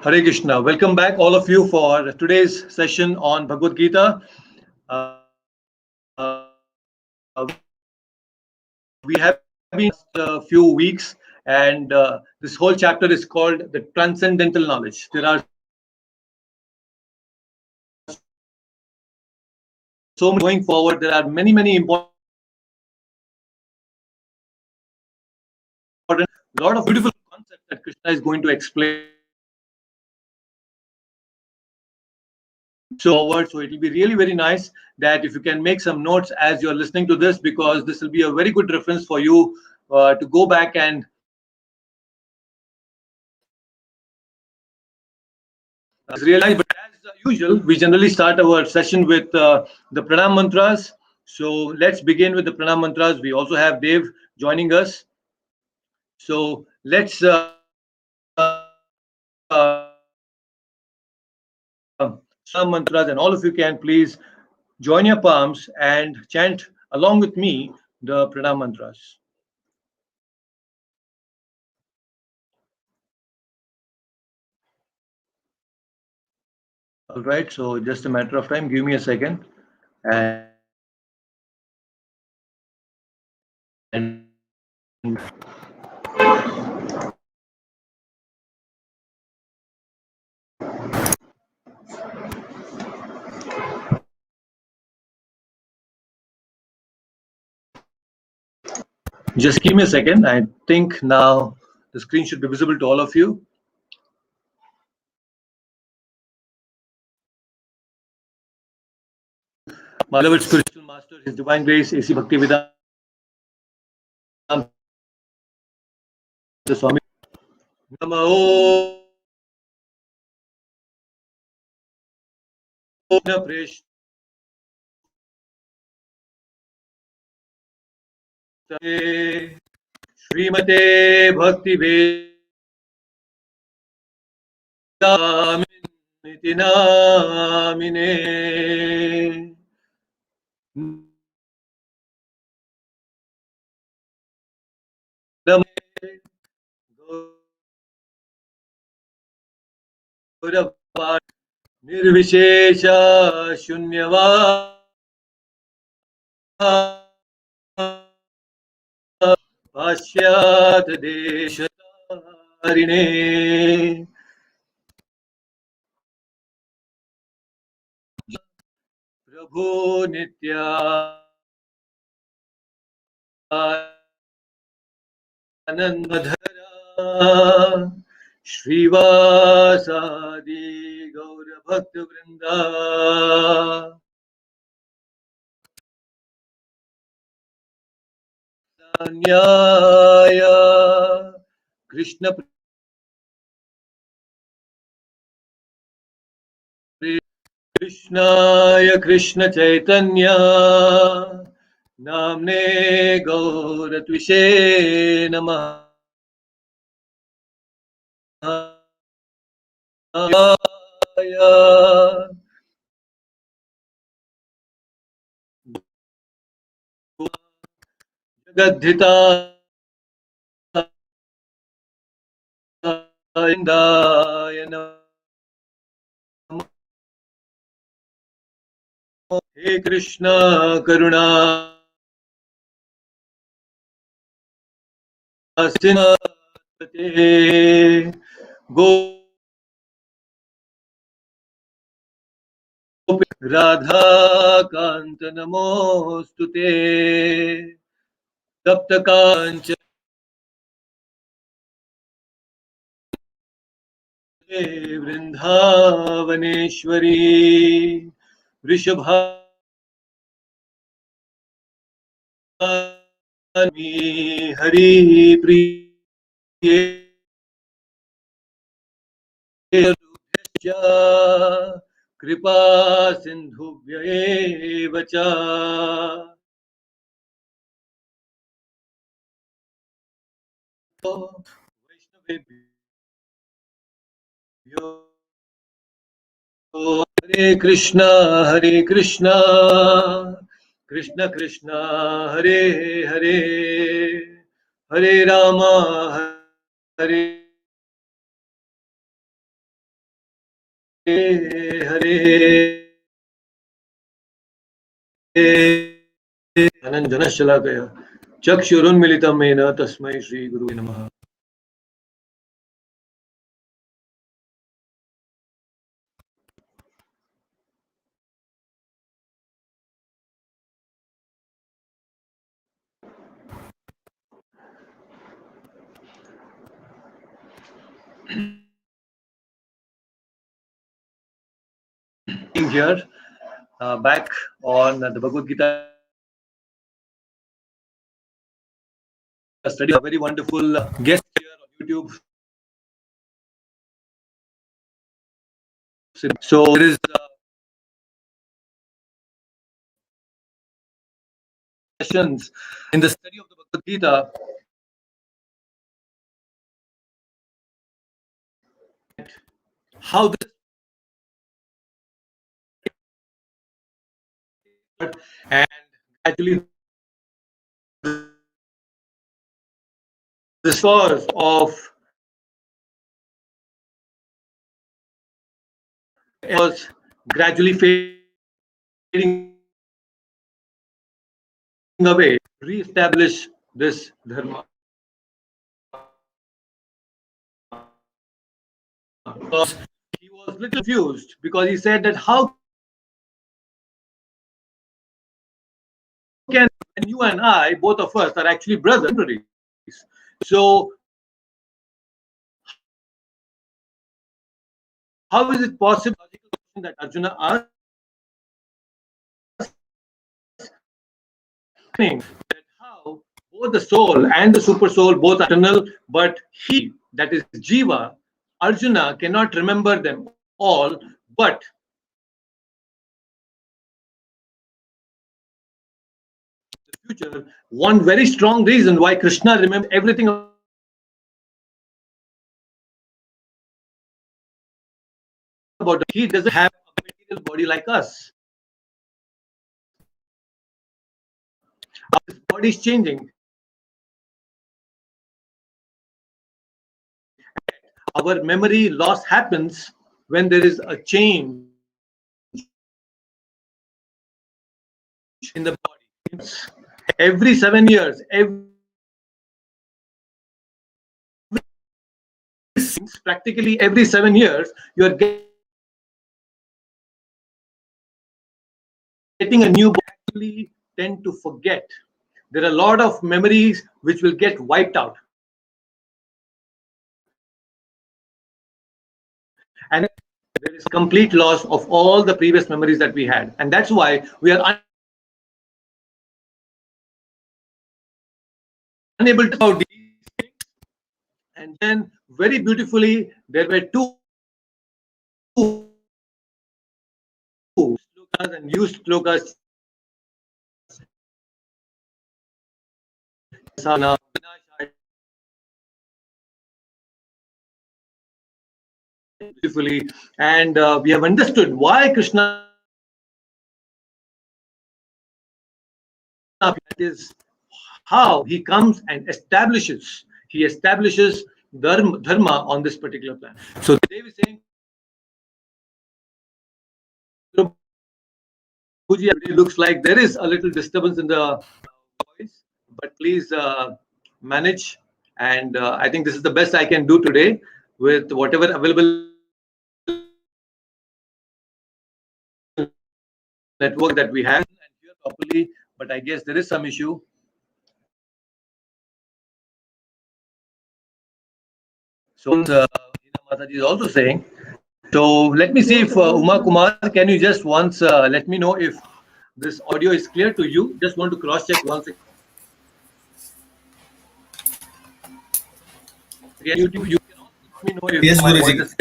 Hare Krishna. Welcome back, all of you, for today's session on Bhagavad Gita. We have been few weeks, and this whole chapter is called the Transcendental Knowledge. There are so many going forward. There are many important, lot of beautiful concepts that Krishna is going to explain. So it will be really very nice that if you can make some notes as you're listening to this, because this will be a very good reference for you to go back and realize. But as usual, we generally start our session with the pranam mantras. So let's begin with the pranam mantras. We also have Dev joining us. So let's pranam mantras, and all of you can please join your palms and chant along with me the pranam mantras. All right. So just a matter of time. Give me a second, and just give me a second. I think now the screen should be visible to all of you. My beloved spiritual master, His Divine Grace, A.C. Bhaktivedanta Swami. Namo Presh Srimate Bhakti Vedamiti Namine Namaste Gaurava Nirvishesha Shunyava Pashyat Deshatarine Prabhu Nitya Anandadhara Shrivasadi Gaura Bhakta Vrinda Nyaya Krishna Krishnaya Krishna Chaitanya Namne Gauratvishe Namaha Jagadhita Indaya He Krishna Karuna Sinate Go Radha Kanta Namostute Tapta Kancha Vrindavaneshwari Vrishabhani Hari Priye Kripa Sindhubhya Vacha Hare Krishna, Krishna Krishna, Hare Hare, Hare Rama, Hare धनञ्जनशलाकया चक्षुरुन्मिलितं येन तस्मै श्रीगुरुवे नमः. Being here, back on the Bhagavad Gita study, a very wonderful guest here on YouTube. So there is sessions in the study of the Bhagavad Gita. How this and gradually the source of was gradually fading away, re-establish this dharma. Because he was a little confused because he said that how can you and I, both of us, are actually brothers? So how is it possible that Arjuna asked that how both the soul and the super soul both are eternal, but he, that is Jiva, Arjuna cannot remember them all, but the future, one very strong reason why Krishna remembers everything about he doesn't have a material body like us. His body is changing. Our memory loss happens when there is a change in the body. Every 7 years, practically every 7 years, you are getting a new body. Actually tend to forget. There are a lot of memories which will get wiped out. And there is complete loss of all the previous memories that we had. And that's why we are unable to know these things. And then very beautifully, there were two slokas and used slokas. Beautifully, and we have understood why Krishna is how he comes and establishes. He establishes dharma on this particular planet. So Dev is saying, it looks like there is a little disturbance in the voice, but please manage. And I think this is the best I can do today with whatever available network that we have and hear properly. But I guess there is some issue. So Mataji is also saying. So let me see if Uma Kumar, can you just once let me know if this audio is clear to you? Just want to cross check once again. You can let me know if yes, my Guruji. voice is...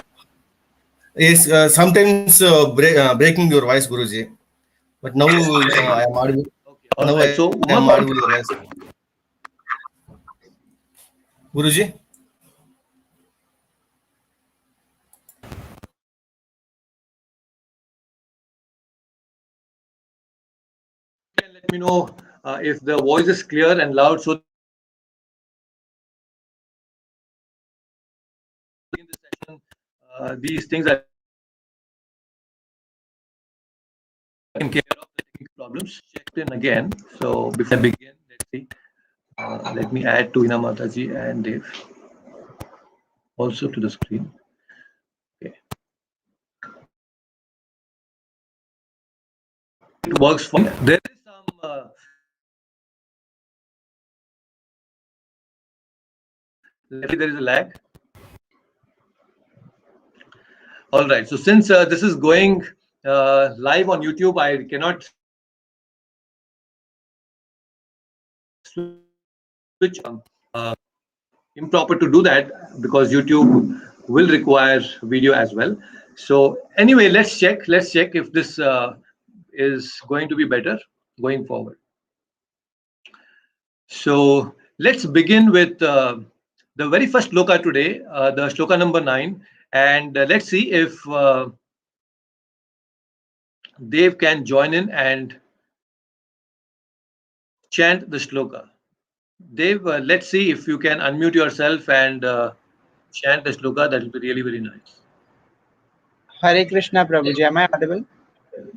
Yes, sometimes breaking your voice, Guruji. But now I am audible. Okay, all Now right. So I am Uma, audible your voice. Guruji. can let me know if the voice is clear and loud. So in this session, these things are taken care of the technical problems. Checked in again. So before I begin, let's see. Let me add to Ina Mataji and Dave also to the screen. Okay. It works for me. There is some there is a lag. All right. So since this is going live on YouTube, I cannot switch on improper to do that because YouTube will require video as well. So anyway, let's check. Let's check if this is going to be better going forward. So let's begin with the very first shloka today, the shloka number 9, and let's see if Dev can join in and chant the shloka. Dev, let's see if you can unmute yourself and chant the shloka. That will be really very nice. Hare Krishna, Prabhuji. Am I audible?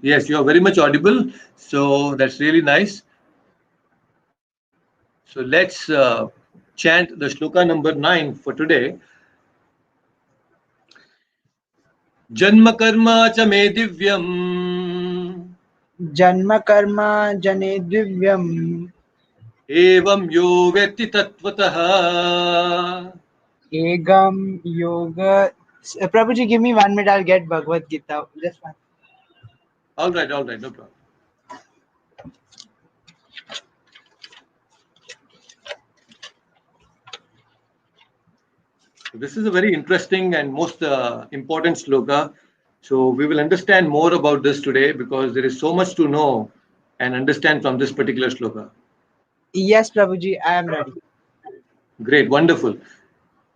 Yes, you are very much audible. So that's really nice. So let's chant the shloka number 9 for today. Janma karma cha me divyam Janma karma jane divyam evam yo vetti tatvatah. egam yoga. Prabhuji, give me 1 minute. I'll get Bhagavad Gita. Just one. All right, no problem. This is a very interesting and most important shloka. So we will understand more about this today because there is so much to know and understand from this particular shloka. Yes, Prabhuji, I am ready. Great, wonderful.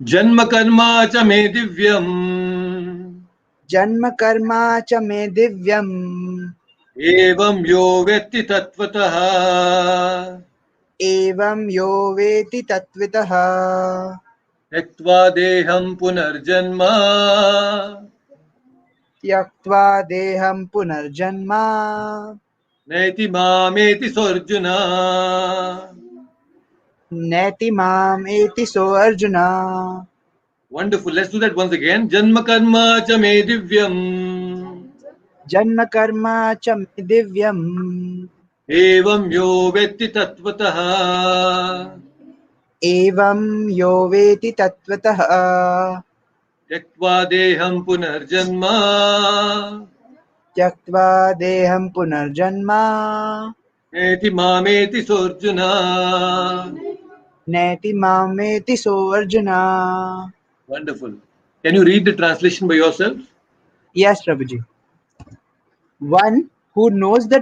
Janma karma cha me divyam Janma karma cha me divyam evam yo vetti tatvatah evam yo veti tatvitaha Yaktva deham punarjanma tyaktva deham punarjanma neti mameti sorjuna. neti mam eti so Arjuna. Wonderful. Let's do that once again. Janma karma cha me divyam Janma karma cha me divyam evam yo vetti tatvatah evam yo veti tatvataha Yaktva deham punarjanma tyaktva deham punarjanma neti mameti sorjuna. neti mam eti so Arjuna. Wonderful. Can you read the translation by yourself? Yes, Prabhuji. One who knows the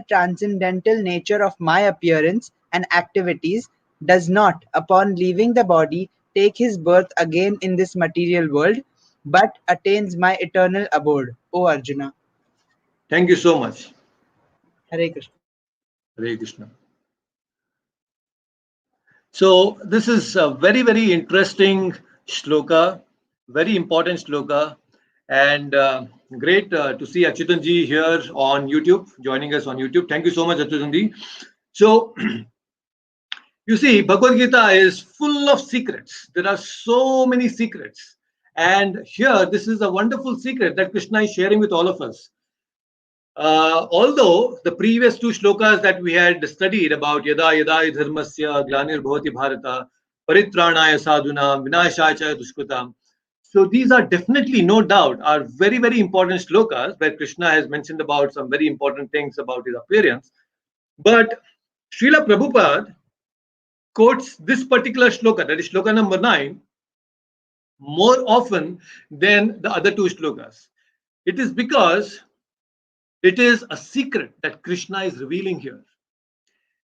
transcendental nature of my appearance and activities does not, upon leaving the body, take his birth again in this material world, but attains my eternal abode. O Arjuna. Thank you so much. Hare Krishna. Hare Krishna. So this is a very, very interesting shloka, very important shloka, and great to see Achyutanji here on YouTube, joining us on YouTube. Thank you so much, Achyutanji. So you see, Bhagavad Gita is full of secrets. There are so many secrets. And here, this is a wonderful secret that Krishna is sharing with all of us. Although the previous two shlokas that we had studied about Yada Yada Dharmasya Glanir Bhavati Bharata Paritranaya Sadhunam Vinashaya Dushkritam. So these are definitely, no doubt, are very, very important shlokas where Krishna has mentioned about some very important things about his appearance. But Srila Prabhupada quotes this particular shloka, that is shloka number 9, more often than the other two shlokas. It is because it is a secret that Krishna is revealing here.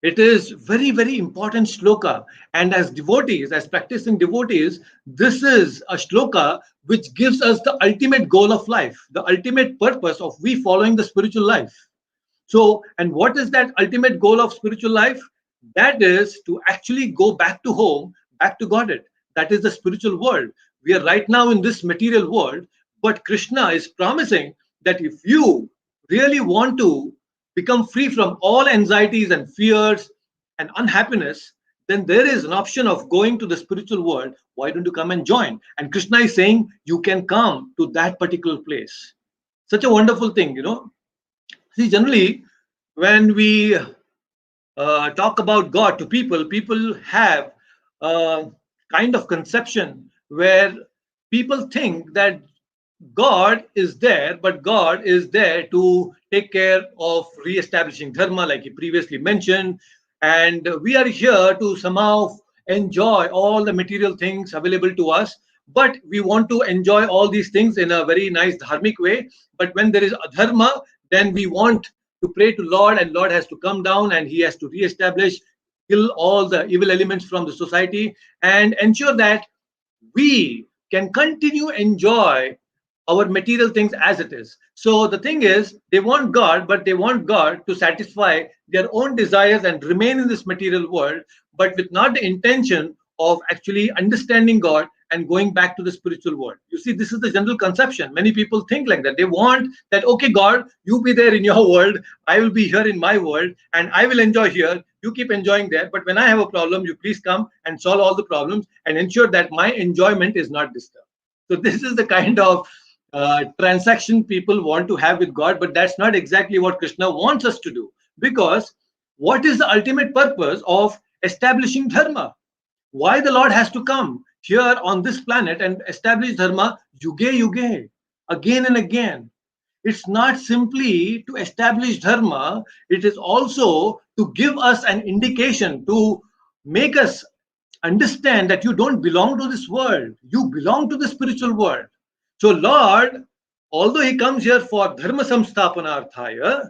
It is very, very important shloka. And as devotees, as practicing devotees, this is a shloka which gives us the ultimate goal of life, the ultimate purpose of we following the spiritual life. So, and what is that ultimate goal of spiritual life? That is to actually go back to home, back to Godhead. That is the spiritual world. We are right now in this material world, but Krishna is promising that if you really want to become free from all anxieties and fears and unhappiness, then there is an option of going to the spiritual world. Why don't you come and join? And Krishna is saying you can come to that particular place. Such a wonderful thing, you know. See, generally, when we talk about God to people, people have a kind of conception where people think that God is there, but God is there to take care of re-establishing dharma, like he previously mentioned. And we are here to somehow enjoy all the material things available to us. But we want to enjoy all these things in a very nice dharmic way. But when there is adharma, then we want to pray to Lord, and Lord has to come down and he has to re-establish, kill all the evil elements from the society, and ensure that we can continue enjoy our material things as it is. So the thing is, they want God, but they want God to satisfy their own desires and remain in this material world, but with not the intention of actually understanding God and going back to the spiritual world. You see, this is the general conception. Many people think like that. They want that, okay, God, you be there in your world, I will be here in my world, and I will enjoy here. You keep enjoying there. But when I have a problem, you please come and solve all the problems and ensure that my enjoyment is not disturbed. So this is the kind of transaction people want to have with God, but that's not exactly what Krishna wants us to do. Because what is the ultimate purpose of establishing dharma? Why the Lord has to come here on this planet and establish dharma yuge yuge, again and again? It's not simply to establish dharma, it is also to give us an indication, to make us understand that you don't belong to this world, you belong to the spiritual world. So, Lord, although He comes here for dharma samsthapanarthaya,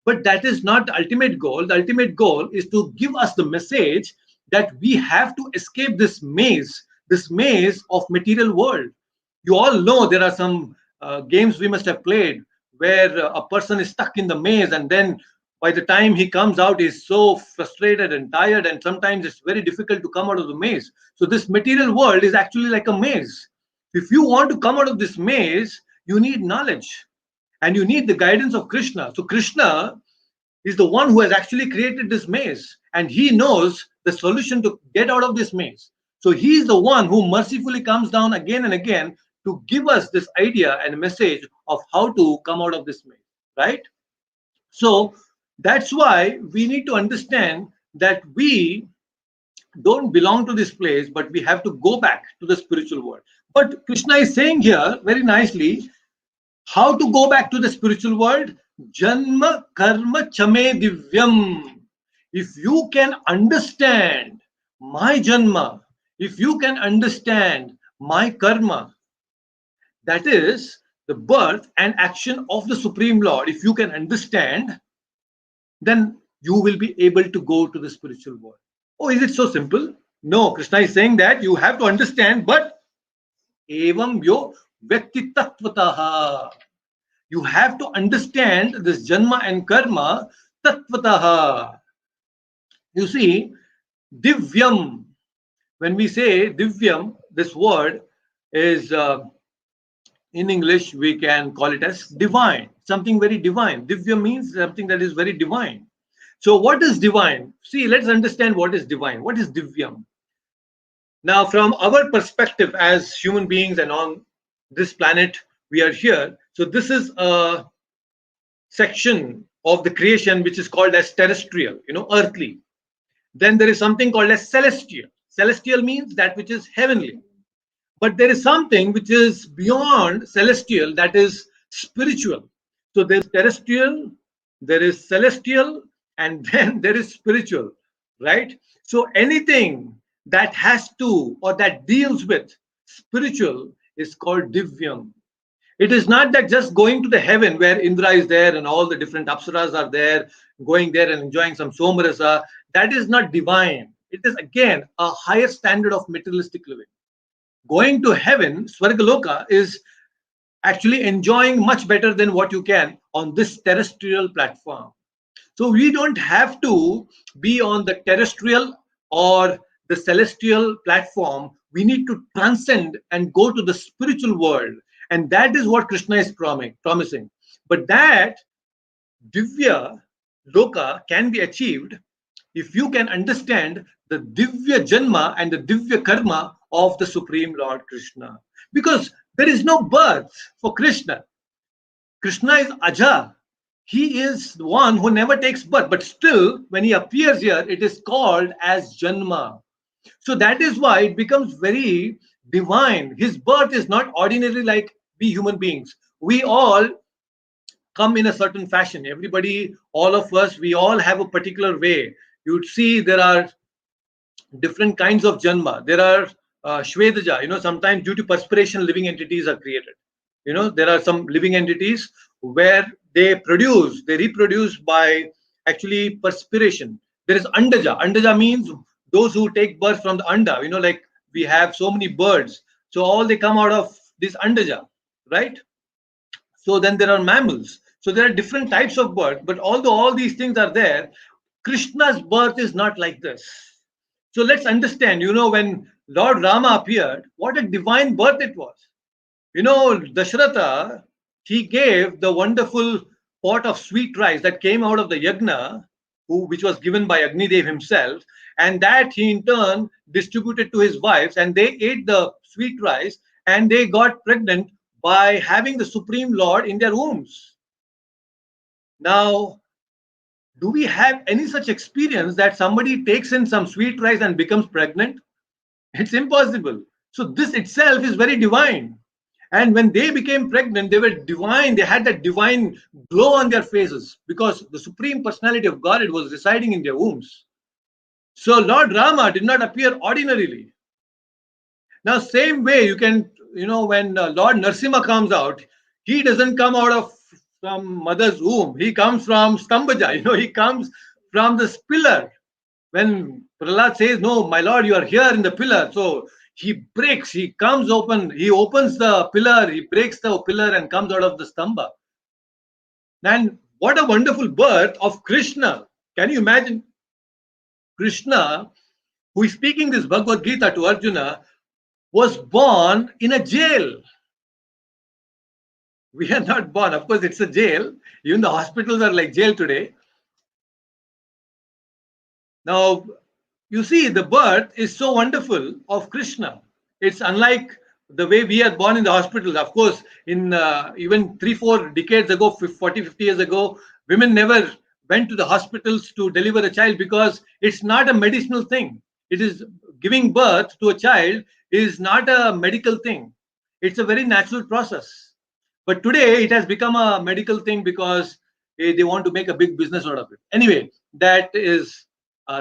but that is not the ultimate goal. The ultimate goal is to give us the message that we have to escape this maze of material world. You all know there are some games we must have played where a person is stuck in the maze, and then by the time he comes out, he's so frustrated and tired, and sometimes it's very difficult to come out of the maze. So this material world is actually like a maze. If you want to come out of this maze, you need knowledge and you need the guidance of Krishna. So Krishna is the one who has actually created this maze, and he knows the solution to get out of this maze. So he is the one who mercifully comes down again and again to give us this idea and message of how to come out of this maze, right? So that's why we need to understand that we don't belong to this place, but we have to go back to the spiritual world. But Krishna is saying here very nicely how to go back to the spiritual world. Janma karma chame divyam. If you can understand my janma, if you can understand my karma, that is the birth and action of the Supreme Lord, if you can understand, then you will be able to go to the spiritual world. Oh, is it so simple? No, Krishna is saying that you have to understand, but evam yo vyakti tattvataha. You have to understand this janma and karma tattvataha. You see, divyam, when we say divyam, this word is in English, we can call it as divine, something very divine. Divya means something that is very divine. So, what is divine? See, let's understand what is divine. What is divyam? Now, from our perspective as human beings and on this planet, we are here. So, this is a section of the creation which is called as terrestrial, earthly. Then there is something called as celestial. Celestial means that which is heavenly. But there is something which is beyond celestial, that is spiritual. So there's terrestrial, there is celestial, and then there is spiritual, right? So anything that has to or that deals with spiritual is called divyam. It is not that just going to the heaven where Indra is there and all the different apsaras are there, going there and enjoying some somarasa. That is not divine. It is again a higher standard of materialistic living. Going to heaven, Swargaloka, is actually enjoying much better than what you can on this terrestrial platform. So we don't have to be on the terrestrial or the celestial platform. We need to transcend and go to the spiritual world. And that is what Krishna is promising. But that Divya Loka can be achieved if you can understand the Divya Janma and the Divya Karma of the Supreme Lord Krishna. Because there is no birth for Krishna. Krishna is Aja. He is the one who never takes birth, but still, when he appears here, it is called as Janma. So that is why it becomes very divine. His birth is not ordinary like we human beings. We all come in a certain fashion. Everybody, all of us, we all have a particular way. You'd see there are different kinds of janma. There are Shvedaja, sometimes due to perspiration, living entities are created. There are some living entities where they reproduce by actually perspiration. There is Andaja. Andaja means those who take birth from the Anda, like we have so many birds. So all they come out of this Andaja, right? So then there are mammals. So there are different types of birth, but although all these things are there, Krishna's birth is not like this. So let's understand, when Lord Rama appeared, what a divine birth it was. Dashratha, he gave the wonderful pot of sweet rice that came out of the yagna, which was given by Agnidev himself, and that he in turn distributed to his wives, and they ate the sweet rice and they got pregnant by having the Supreme Lord in their wombs. Now, do we have any such experience that somebody takes in some sweet rice and becomes pregnant? It's impossible. So, this itself is very divine. And when they became pregnant, they were divine. They had that divine glow on their faces because the Supreme Personality of Godhead was residing in their wombs. So, Lord Rama did not appear ordinarily. Now, same way you can, when Lord Narsimha comes out, he doesn't come out of from mother's womb. He comes from Stambaja. He comes from this pillar. When Prahlad says, "No, my Lord, you are here in the pillar," so he breaks. He comes open. He opens the pillar. He breaks the pillar and comes out of the stamba. And what a wonderful birth of Krishna! Can you imagine Krishna, who is speaking this Bhagavad Gita to Arjuna, was born in a jail. We are not born. Of course, it's a jail. Even the hospitals are like jail today. Now, you see, the birth is so wonderful of Krishna. It's unlike the way we are born in the hospitals. Of course, in even 3-4 decades ago, 40, 50 years ago, women never went to the hospitals to deliver a child because it's not a medicinal thing. It is giving birth to a child is not a medical thing. It's a very natural process. But today it has become a medical thing because they want to make a big business out of it. Anyway, that is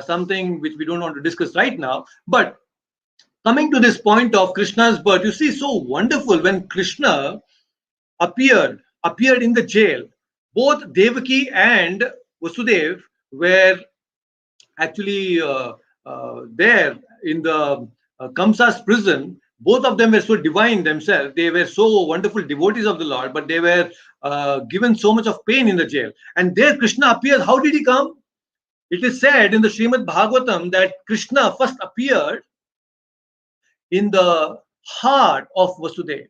something which we don't want to discuss right now. But coming to this point of Krishna's birth, you see, so wonderful when Krishna appeared in the jail. Both Devaki and Vasudev were actually there in the Kamsa's prison. Both of them were so divine themselves. They were so wonderful devotees of the Lord, but they were given so much of pain in the jail. And there Krishna appeared. How did he come? It is said in the Srimad Bhagavatam that Krishna first appeared in the heart of Vasudeva.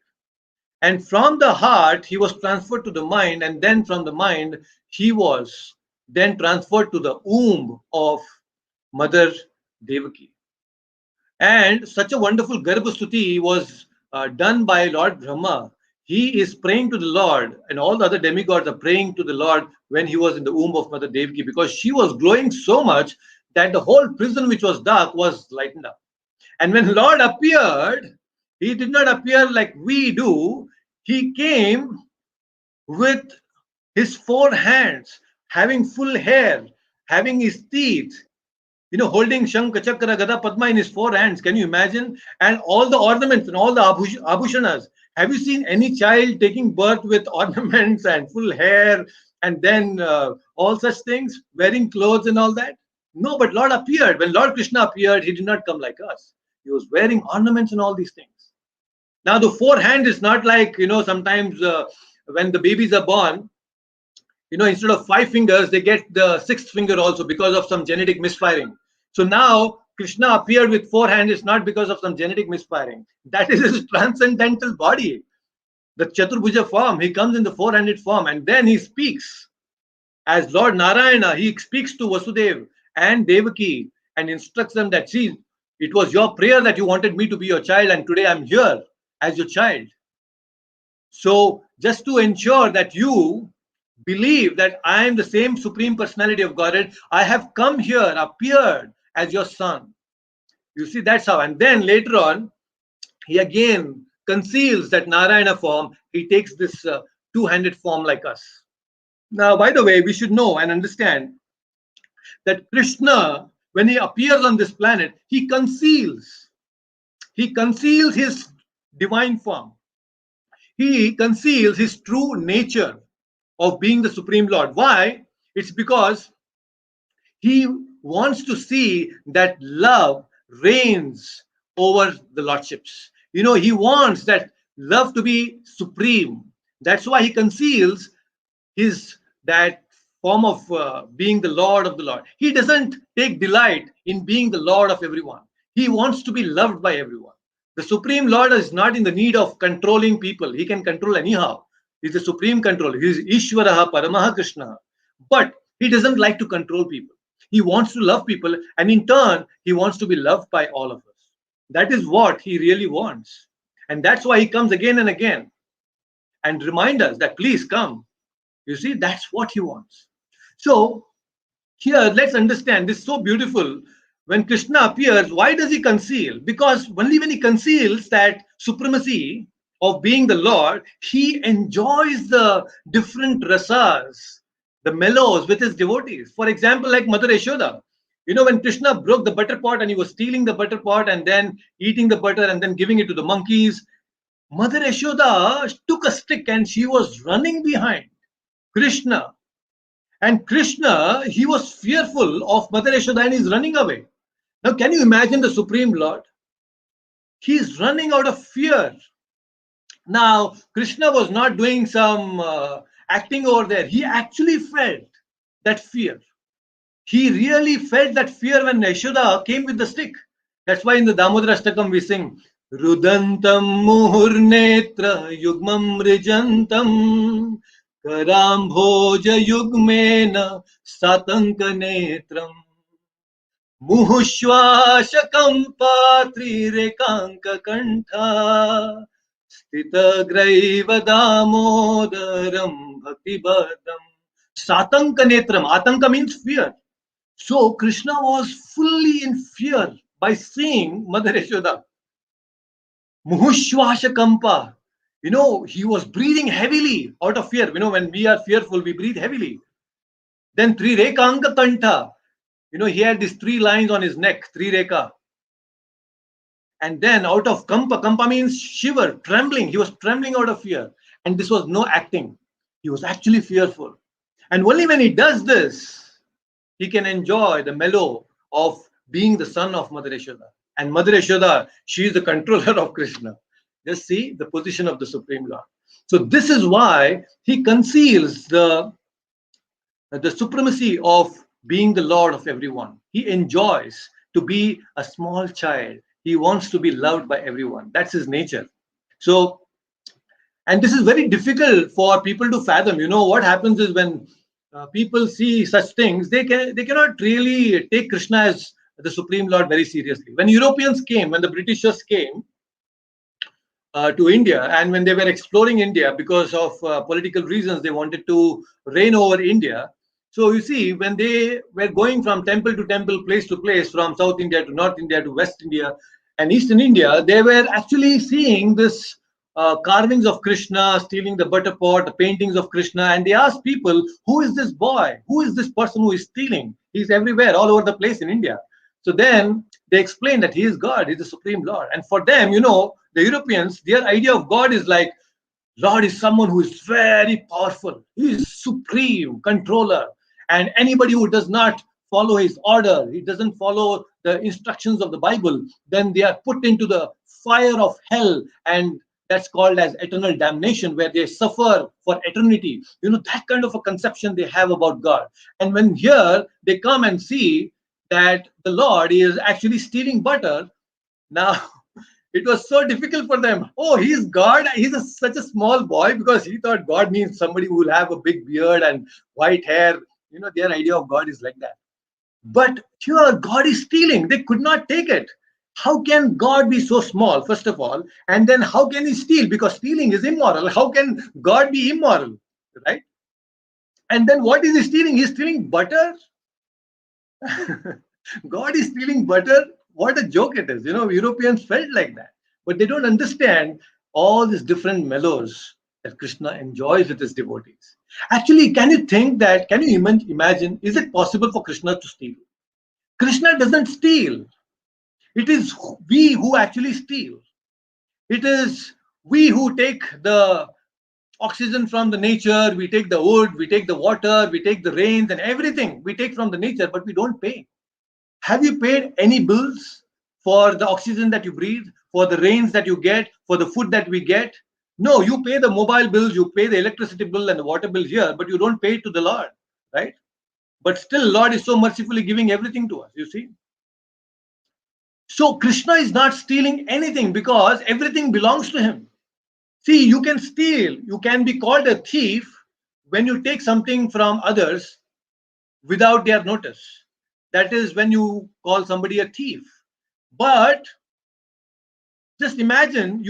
And from the heart, he was transferred to the mind. And then from the mind, he was then transferred to the womb of Mother Devaki. And such a wonderful Garbhastuti was done by Lord Brahma. He is praying to the Lord, and all the other demigods are praying to the Lord when he was in the womb of Mother Devaki, because she was glowing so much that the whole prison, which was dark, was lightened up. And when Lord appeared, he did not appear like we do. He came with his 4 hands, having full hair, having his teeth, holding Shankha, Chakra, Gada, Padma in his 4 hands. Can you imagine? And all the ornaments and all the abhushanas. Have you seen any child taking birth with ornaments and full hair and then all such things, wearing clothes and all that? No, but Lord appeared. When Lord Krishna appeared, he did not come like us. He was wearing ornaments and all these things. Now, the 4 hand is not like, sometimes when the babies are born, instead of 5 fingers, they get the 6th finger also because of some genetic misfiring. So now Krishna appeared with 4 hands. It's not because of some genetic misfiring. That is his transcendental body, the Chaturbhuja form. He comes in the 4-handed form and then he speaks. As Lord Narayana, he speaks to Vasudev and Devaki and instructs them that, see, it was your prayer that you wanted me to be your child, and today I'm here as your child. So, just to ensure that you believe that I am the same Supreme Personality of Godhead, I have come here, appeared as your son. You see, that's how. And then later on, he again conceals that Narayana form. He takes this two-handed form like us. Now, by the way, we should know and understand that Krishna, when he appears on this planet, he conceals. He conceals his divine form. He conceals his true nature of being the Supreme Lord. Why? It's because he wants to see that love reigns over the lordships. He wants that love to be supreme. That's why he conceals his that form of being the Lord of the Lord. He doesn't take delight in being the Lord of everyone. He wants to be loved by everyone. The Supreme Lord is not in the need of controlling people. He can control anyhow. He's the supreme controller. He's Ishvaraha Paramaha Krishna. But he doesn't like to control people. He wants to love people, and in turn, he wants to be loved by all of us. That is what he really wants. And that's why he comes again and again and remind us that please come. You see, that's what he wants. So here, let's understand this is so beautiful. When Krishna appears, why does he conceal? Because only when he conceals that supremacy of being the Lord, he enjoys the different rasas, the mellows with his devotees. For example, like Mother Yashoda. When Krishna broke the butter pot and he was stealing the butter pot and then eating the butter and then giving it to the monkeys, Mother Yashoda took a stick and she was running behind Krishna. And Krishna, he was fearful of Mother Yashoda and he's running away. Now, can you imagine the Supreme Lord? He's running out of fear. Now, Krishna was not doing some acting over there. He actually felt that fear. He really felt that fear when Yashoda came with the stick. That's why in the Damodara Ashtakam we sing, Rudantam Muhurnetra Yugmam Rijantam Karambhoja Yugmena Satanka Netram Muhushwashakampa Trirekanka Kantha Stitagraiva Damodaram Bhaktibhadam Satanka Netram. Atanka means fear. So Krishna was fully in fear by seeing Mother Yashoda. Muhushwashakampa. He was breathing heavily out of fear. When we are fearful, we breathe heavily. Then Trirekanka Kantha. He had these 3 lines on his neck, Trireka. And then out of Kampa means shiver, trembling. He was trembling out of fear. And this was no acting. He was actually fearful. And only when he does this, he can enjoy the mellow of being the son of Mother Yashoda. And Mother Yashoda, she is the controller of Krishna. Just see the position of the Supreme Lord. So this is why he conceals the supremacy of being the Lord of everyone. He enjoys to be a small child. He wants to be loved by everyone. That's his nature. So, and this is very difficult for people to fathom. What happens is when people see such things, they cannot really take Krishna as the Supreme Lord very seriously. When Europeans came, when the Britishers came to India, and when they were exploring India because of political reasons, they wanted to reign over India. So you see, when they were going from temple to temple, place to place, from South India to North India to West India and Eastern India, they were actually seeing this carvings of Krishna, stealing the butter pot, the paintings of Krishna, and they asked people, who is this boy? Who is this person who is stealing? He's everywhere, all over the place in India. So then they explained that he is God, he's the Supreme Lord. And for them, the Europeans, their idea of God is like, Lord is someone who is very powerful. He is supreme controller. And anybody who does not follow his order, he doesn't follow the instructions of the Bible, then they are put into the fire of hell, and that's called as eternal damnation, where they suffer for eternity. That kind of a conception they have about God. And when here they come and see that the Lord is actually stealing butter, now it was so difficult for them. Oh, he's God. He's such a small boy, because he thought God means somebody who will have a big beard and white hair. Their idea of God is like that. But here, God is stealing. They could not take it. How can God be so small, first of all? And then how can he steal? Because stealing is immoral. How can God be immoral? Right? And then what is he stealing? He's stealing butter. God is stealing butter. What a joke it is. Europeans felt like that. But they don't understand all these different mellows that Krishna enjoys with his devotees. Actually, can you imagine, is it possible for Krishna to steal? Krishna doesn't steal. It is we who actually steal. It is we who take the oxygen from the nature, we take the wood, we take the water, we take the rains and everything we take from the nature, but we don't pay. Have you paid any bills for the oxygen that you breathe, for the rains that you get, for the food that we get? No, you pay the mobile bills, you pay the electricity bill and the water bill here, but you don't pay it to the Lord, right? But still, Lord is so mercifully giving everything to us, you see. So Krishna is not stealing anything because everything belongs to him. See, you can steal, you can be called a thief when you take something from others without their notice. That is when you call somebody a thief. But just imagine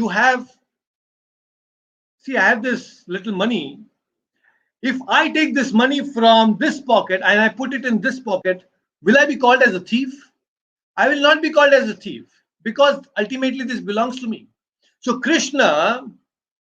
I have this little money. If I take this money from this pocket and I put it in this pocket, will I be called as a thief? I will not be called as a thief because ultimately this belongs to me. So Krishna,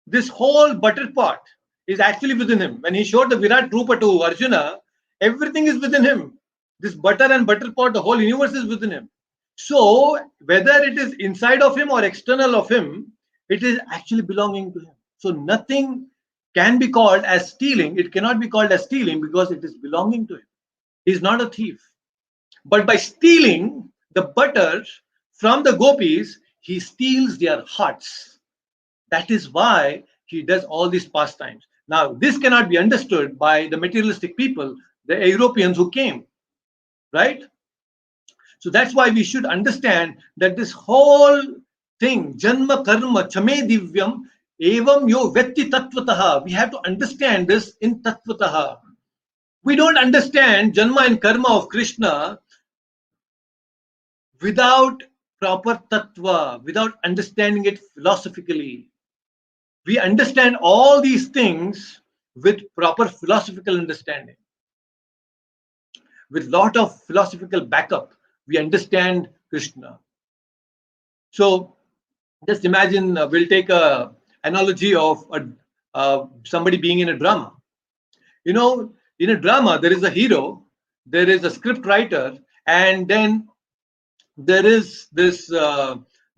this whole butter pot is actually within him. When he showed the Virat Rupa to Arjuna, everything is within him. This butter and butter pot, the whole universe is within him. So whether it is inside of him or external of him, it is actually belonging to him. So nothing can be called as stealing. It cannot be called as stealing because it is belonging to him. He is not a thief. But by stealing the butter from the gopis, he steals their hearts. That is why he does all these pastimes. Now, this cannot be understood by the materialistic people, the Europeans who came, right? So that's why we should understand that this whole thing, Janma Karma Chame Divyam, Evam Yo Vetti Tattvataha, we have to understand this in Tattvataha. We don't understand Janma and Karma of Krishna without proper Tattva, without understanding it philosophically. We understand all these things with proper philosophical understanding. With lot of philosophical backup, we understand Krishna. So just imagine, we'll take a analogy of somebody being in a drama. In a drama, there is a hero, there is a script writer, and then there is this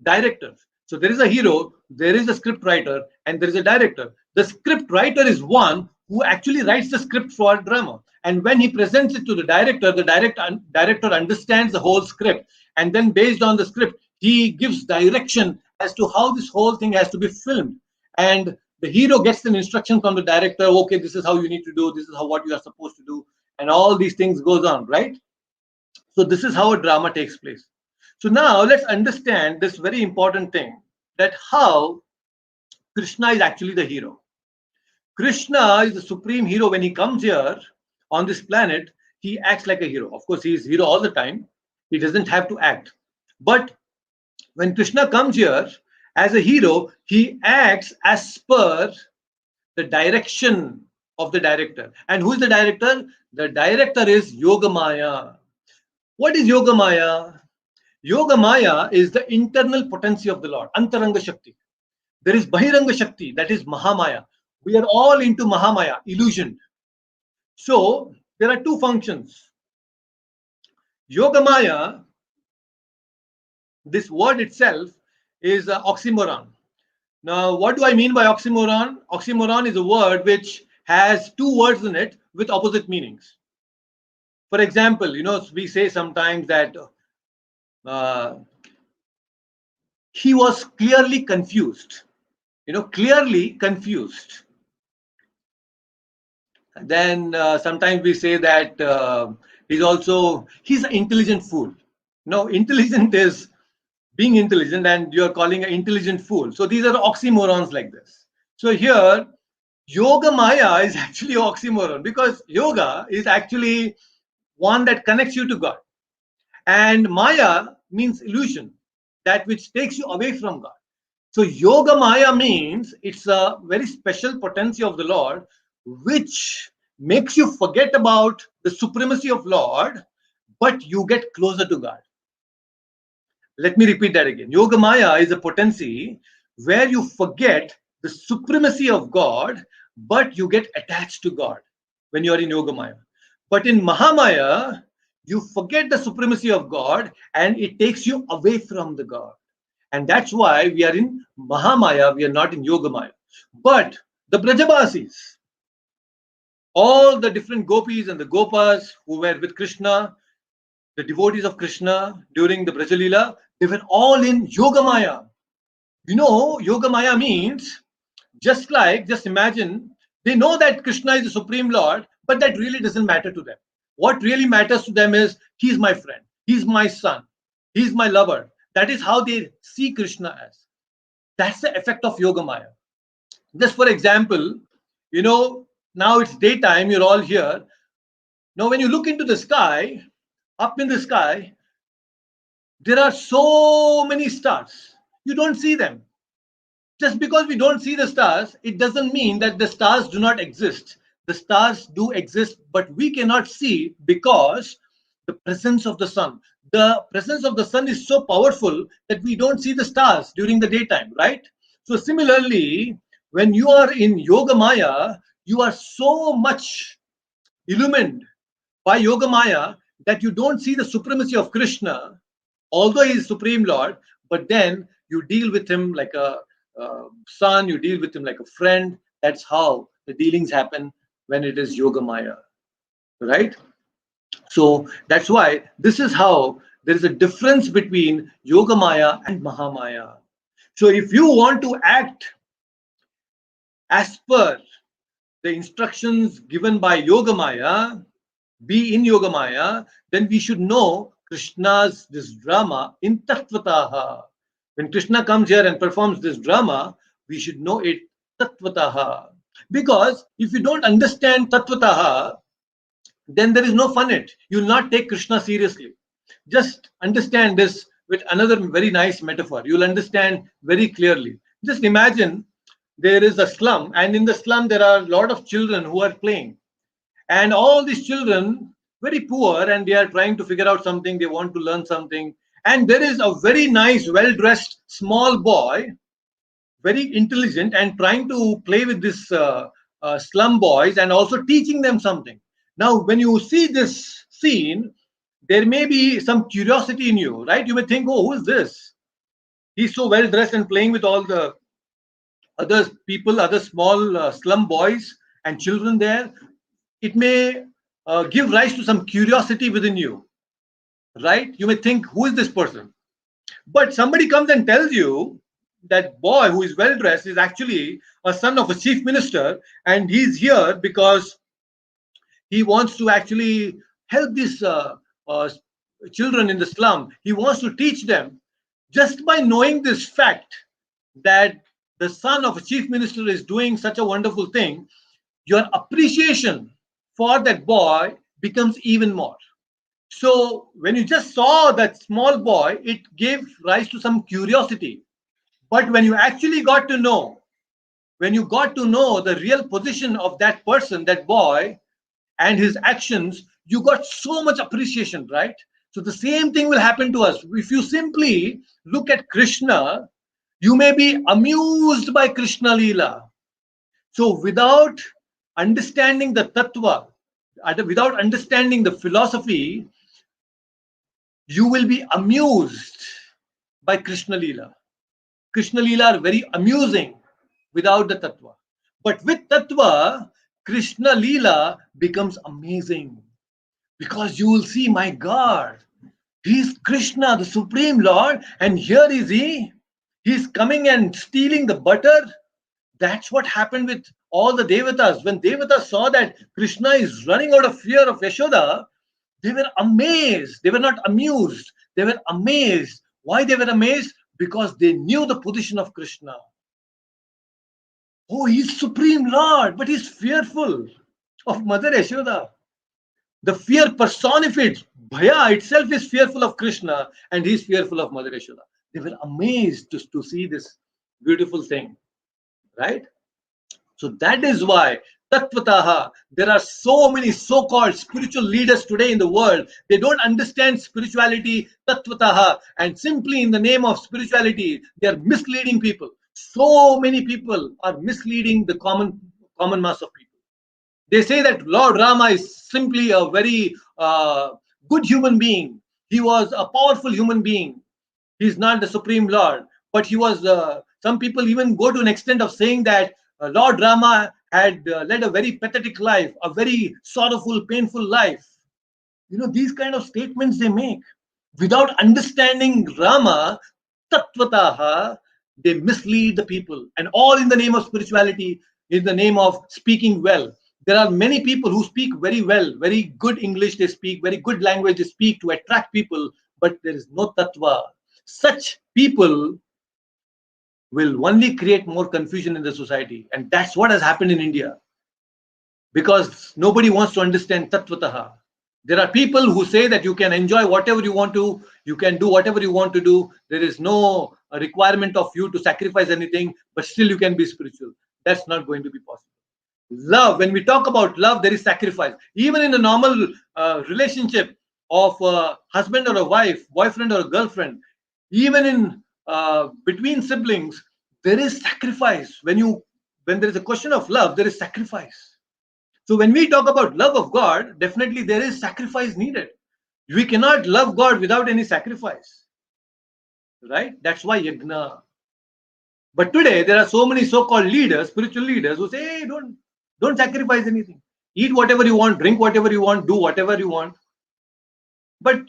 director. So there is a hero, there is a script writer, and there is a director. The script writer is one who actually writes the script for a drama. And when he presents it to the director understands the whole script. And then based on the script, he gives direction as to how this whole thing has to be filmed. And the hero gets an instruction from the director, okay, this is how you need to do, this is what you are supposed to do. And all these things goes on, right? So this is how a drama takes place. So now let's understand this very important thing, that how Krishna is actually the hero. Krishna is the supreme hero. When he comes here on this planet, he acts like a hero. Of course, he is hero all the time. He doesn't have to act. But when Krishna comes here as a hero, he acts as per the direction of the director. And who is the director? The director is Yogamaya. What is Yogamaya? Yogamaya is the internal potency of the Lord, Antaranga Shakti. There is Bahiranga Shakti, that is Mahamaya. We are all into Mahamaya, illusion. So there are two functions. Yogamaya, this word itself is an oxymoron. Now, what do I mean by oxymoron? Oxymoron is a word which has two words in it with opposite meanings. For example, we say sometimes that he was clearly confused. Clearly confused. Then sometimes we say that he's an intelligent fool. No, intelligent is being intelligent, and you're calling an intelligent fool. So these are oxymorons like this. So here, Yoga Maya is actually oxymoron, because yoga is actually one that connects you to God. And Maya means illusion, that which takes you away from God. So Yoga Maya means it's a very special potency of the Lord, which makes you forget about the supremacy of Lord, but you get closer to God. Let me repeat that again. Yoga Maya is a potency where you forget the supremacy of God, but you get attached to God when you are in Yoga Maya. But in Mahamaya, you forget the supremacy of God and it takes you away from the God. And that's why we are in Mahamaya, we are not in Yoga Maya. But the Brajabasis, all the different gopis and the gopas who were with Krishna, the devotees of Krishna during the Brajalila, they were all in Yogamaya. You know, Yogamaya means just imagine, they know that Krishna is the Supreme Lord, but that really doesn't matter to them. What really matters to them is, he's my friend, he's my son, he's my lover. That is how they see Krishna as. That's the effect of Yogamaya. Just for example, you know, now it's daytime, you're all here. Now, when you look into the sky, up in the sky, there are so many stars. You don't see them. Just because we don't see the stars, it doesn't mean that the stars do not exist. The stars do exist, but we cannot see because the presence of the sun. The presence of the sun is so powerful that we don't see the stars during the daytime, right? So, similarly, when you are in Yoga Maya, you are so much illumined by Yoga Maya that you don't see the supremacy of Krishna, although he is Supreme Lord, but then you deal with him like a son, you deal with him like a friend. That's how the dealings happen when it is Yoga Maya, right? So that's why this is how there is a difference between Yoga Maya and Mahamaya. So if you want to act as per the instructions given by Yoga Maya, be in Yoga Maya, then we should know Krishna's this drama in Tattvataha. When Krishna comes here and performs this drama, we should know it Tattvataha. Because if you don't understand Tattvataha, then there is no fun in it. You will not take Krishna seriously. Just understand this with another very nice metaphor. You'll understand very clearly. Just imagine there is a slum, and in the slum there are a lot of children who are playing, and all these children very poor, and they are trying to figure out something, they want to learn something, and there is a very nice well dressed small boy, very intelligent, and trying to play with this slum boys and also teaching them something. Now when you see this scene, there may be some curiosity in you, right? You may think, oh, who is this? He's so well dressed and playing with all the other people, other small slum boys and children there. It may give rise to some curiosity within you, right? You may think, who is this person? But somebody comes and tells you that boy who is well dressed is actually a son of a chief minister, and he's here because he wants to actually help these children in the slum. He wants to teach them. Just by knowing this fact that the son of a chief minister is doing such a wonderful thing, your appreciation for that boy becomes even more. So when you just saw that small boy, it gave rise to some curiosity. But when you actually got to know, when you got to know the real position of that person, that boy, and his actions, you got so much appreciation, right? So the same thing will happen to us. If you simply look at Krishna, you may be amused by Krishna Leela. So without understanding the tattva, without understanding the philosophy, you will be amused by Krishna Leela. Krishna Leela are very amusing without the tattva. But with tattva, Krishna Leela becomes amazing, because you will see, my God, he's Krishna, the Supreme Lord, and here is he. He's coming and stealing the butter. That's what happened with all the Devatas. When Devatas saw that Krishna is running out of fear of Yashoda, they were amazed. They were not amused. They were amazed. Why they were amazed? Because they knew the position of Krishna. Oh, he's Supreme Lord, but he's fearful of Mother Yashoda. The fear personified. Bhaya itself is fearful of Krishna and he's fearful of Mother Yashoda. They were amazed to see this beautiful thing, right? So that is why Tattvataha, there are so many so-called spiritual leaders today in the world. They don't understand spirituality, Tattvataha, and simply in the name of spirituality, they are misleading people. So many people are misleading the common mass of people. They say that Lord Rama is simply a very good human being. He was a powerful human being. He's not the supreme Lord, but he was. Some people even go to an extent of saying that Lord Rama had led a very pathetic life, a very sorrowful, painful life. These kind of statements they make without understanding Rama, Tattvataha, they mislead the people, and all in the name of spirituality, in the name of speaking well. There are many people who speak very well, very good English they speak, very good language they speak to attract people, but there is no tattva. Such people will only create more confusion in the society, and that's what has happened in India because nobody wants to understand tattvataha. There are people who say that you can enjoy whatever you want to, you can do whatever you want to do. There is no requirement of you to sacrifice anything, but still you can be spiritual. That's not going to be possible. Love, when we talk about love, there is sacrifice. Even in a normal relationship of a husband or a wife, boyfriend or a girlfriend, even in between siblings, there is sacrifice. When there is a question of love, there is sacrifice. So when we talk about love of God, definitely there is sacrifice needed. We cannot love God without any sacrifice, right? That's why yajna. But today there are so many so-called leaders, spiritual leaders, who say, "Hey, don't sacrifice anything. Eat whatever you want, drink whatever you want, do whatever you want. But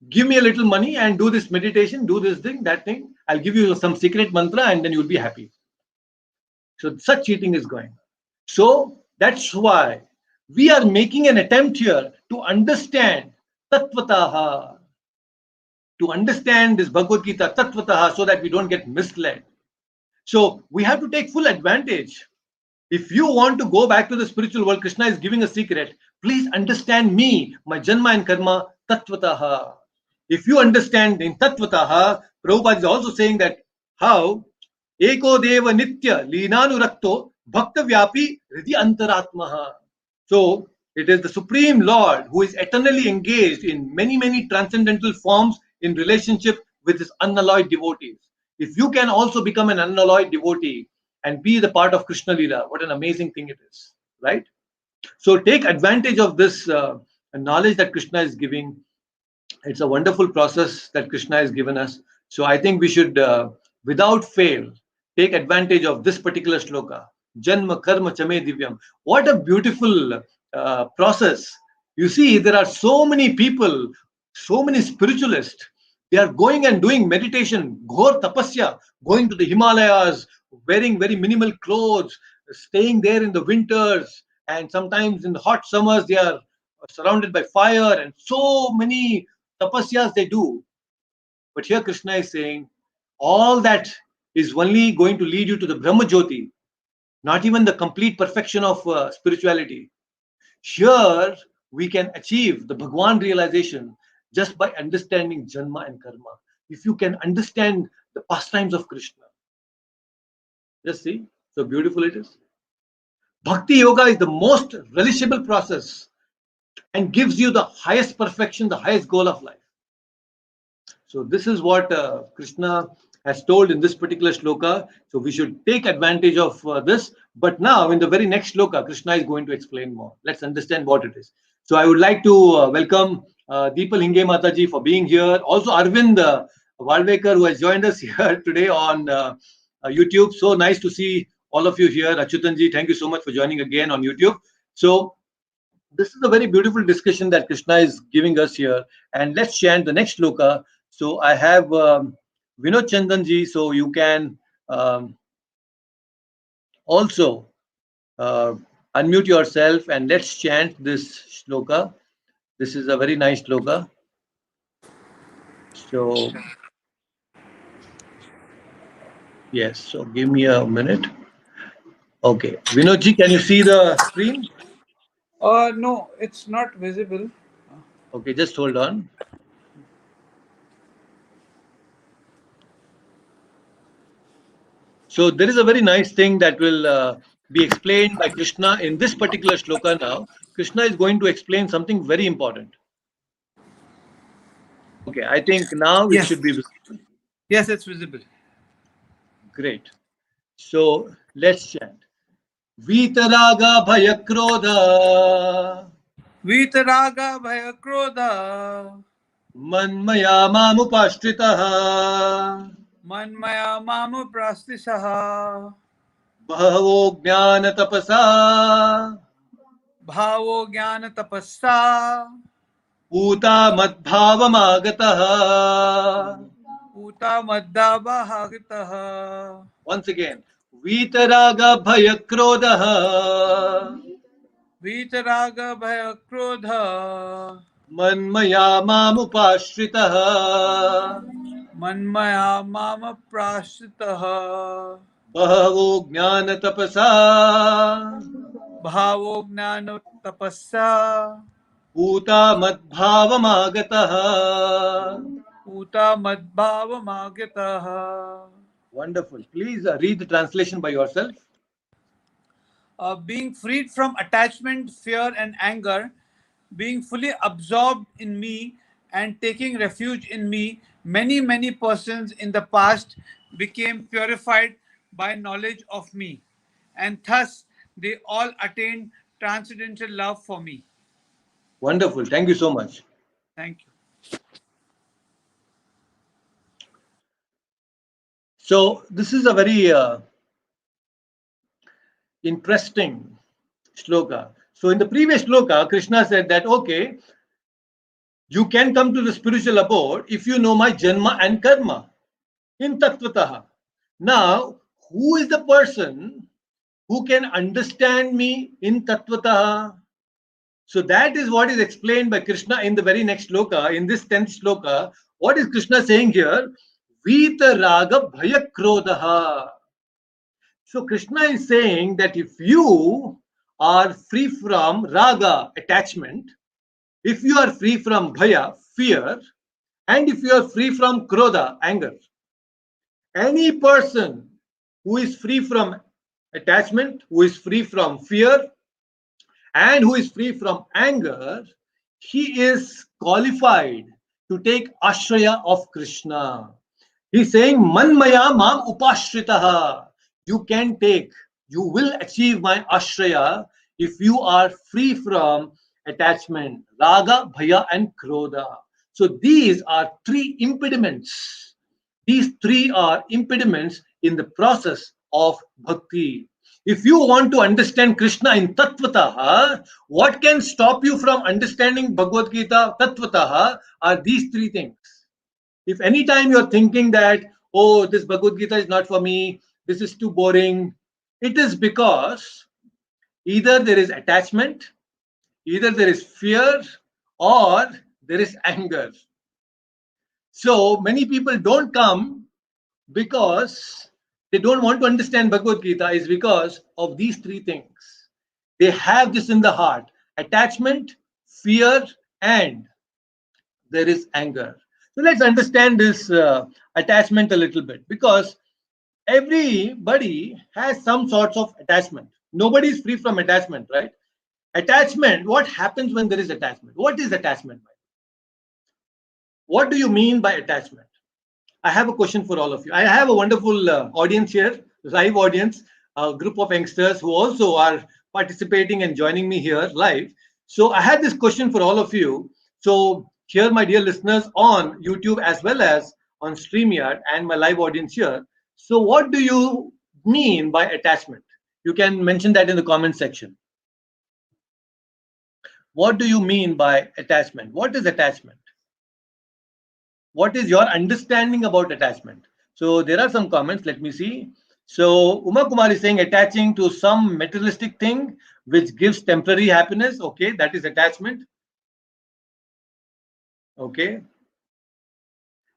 give me a little money and do this meditation, do this thing, that thing. I'll give you some secret mantra, and then you'll be happy." So such cheating is going on. So that's why we are making an attempt here to understand Tattvataha, to understand this Bhagavad Gita Tattvataha so that we don't get misled. So we have to take full advantage. If you want to go back to the spiritual world, Krishna is giving a secret. Please understand me, my Janma and Karma, Tattvataha. If you understand in Tattvataha, Prabhupada is also saying that how Eko Deva Nitya Linanurakto Bhakta Vyapi Hridi Antaratmaha. So it is the Supreme Lord who is eternally engaged in many, many transcendental forms in relationship with his unalloyed devotees. If you can also become an unalloyed devotee and be the part of Krishna Lila, what an amazing thing it is, right? So take advantage of this knowledge that Krishna is giving. It's a wonderful process that Krishna has given us. So I think we should, without fail, take advantage of this particular shloka. Janma karma chame divyam. What a beautiful process. You see, there are so many people, so many spiritualists. They are going and doing meditation, ghor tapasya, going to the Himalayas, wearing very minimal clothes, staying there in the winters, and sometimes in the hot summers, they are surrounded by fire and so many tapasyas they do. But here Krishna is saying all that is only going to lead you to the Brahma Jyoti, not even the complete perfection of spirituality. Here we can achieve the Bhagwan realization just by understanding Janma and Karma. If you can understand the pastimes of Krishna, just see, so beautiful it is. Bhakti Yoga is the most relishable process and gives you the highest perfection, the highest goal of life. So this is what Krishna has told in this particular shloka. So we should take advantage of this. But now in the very next shloka, Krishna is going to explain more. Let's understand what it is. So I would like to welcome Deepal Hinge Mataji for being here. Also Arvind Walvekar, who has joined us here today on YouTube. So nice to see all of you here. Achyutanji, thank you so much for joining again on YouTube. So this is a very beautiful discussion that Krishna is giving us here. And let's chant the next shloka. So I have Vinod Chandanji. So you can also uh, unmute yourself and let's chant this shloka. This is a very nice shloka. So yes, so give me a minute. Okay. Vinodji, can you see the screen? No, it's not visible. Okay, just hold on. So there is a very nice thing that will be explained by Krishna in this particular shloka now. Krishna is going to explain something very important. Okay, I think now it Yes, should be yes, it's visible. great. So let's chant. Vitaraga Bhayakrodha Vitaraga Bhaya Krodha Manmaya Mamupashtritaha Manmaya Mamu Prastisaha Bhavo Jnana Tapasa Bhavo Jnana Tapassa Puta Madbhavamagataha. Uta Maddaba Hagitaha Once again, Vitaraga Bhayakrodha Vitaraga Bhaya Krodha Manmaya Mamupashtritaha Manmaya Mama Prasitaha Bhavo Jnana Tapasa Bhavo Jnana Tapassa Puta Madbhavamagataha. Uta Madbhava Magataha. Wonderful. Please read the translation by yourself. Being freed from attachment, fear, and anger, being fully absorbed in me and taking refuge in me, many persons in the past became purified by knowledge of me, and thus they all attained transcendental love for me. Wonderful. Thank you so much. Thank you. So, this is a very interesting shloka. So, in the previous shloka, Krishna said that, okay, you can come to the spiritual abode if you know my janma and karma in tattvataha. Now, who is the person who can understand me in tattvataha? So that is what is explained by Krishna in the very next shloka, in this 10th shloka. What is Krishna saying here? Vita raga bhaya krodaha. So Krishna is saying that if you are free from raga, attachment, if you are free from bhaya, fear, and if you are free from krodha, anger, any person who is free from attachment, who is free from fear, and who is free from anger, he is qualified to take ashraya of Krishna. He's saying, Manmaya mam upashritaha. You can take, you will achieve my ashraya if you are free from attachment, raga, bhaya, and krodha. So these are three impediments. These three are impediments in the process of bhakti. If you want to understand Krishna in Tattvataha, what can stop you from understanding Bhagavad Gita Tattvataha are these three things. If any time you're thinking that, oh, this Bhagavad Gita is not for me, this is too boring, it is because either there is attachment, either there is fear, or there is anger. So many people don't come because they don't want to understand Bhagavad Gita, is because of these three things. They have this in the heart: attachment, fear, and there is anger. So let's understand this attachment a little bit, because everybody has some sorts of attachment. Nobody is free from attachment, right? Attachment, what happens when there is attachment? What is attachment? What do you mean by attachment? I have a question for all of you. I have a wonderful audience here, live audience, a group of youngsters who also are participating and joining me here live. So I have this question for all of you. So here, my dear listeners on YouTube as well as on StreamYard and my live audience here. So what do you mean by attachment? You can mention that in the comment section. What do you mean by attachment? What is attachment? What is your understanding about attachment? So there are some comments. Let me see. So Uma Kumar is saying attaching to some materialistic thing which gives temporary happiness. Okay, that is attachment. Okay.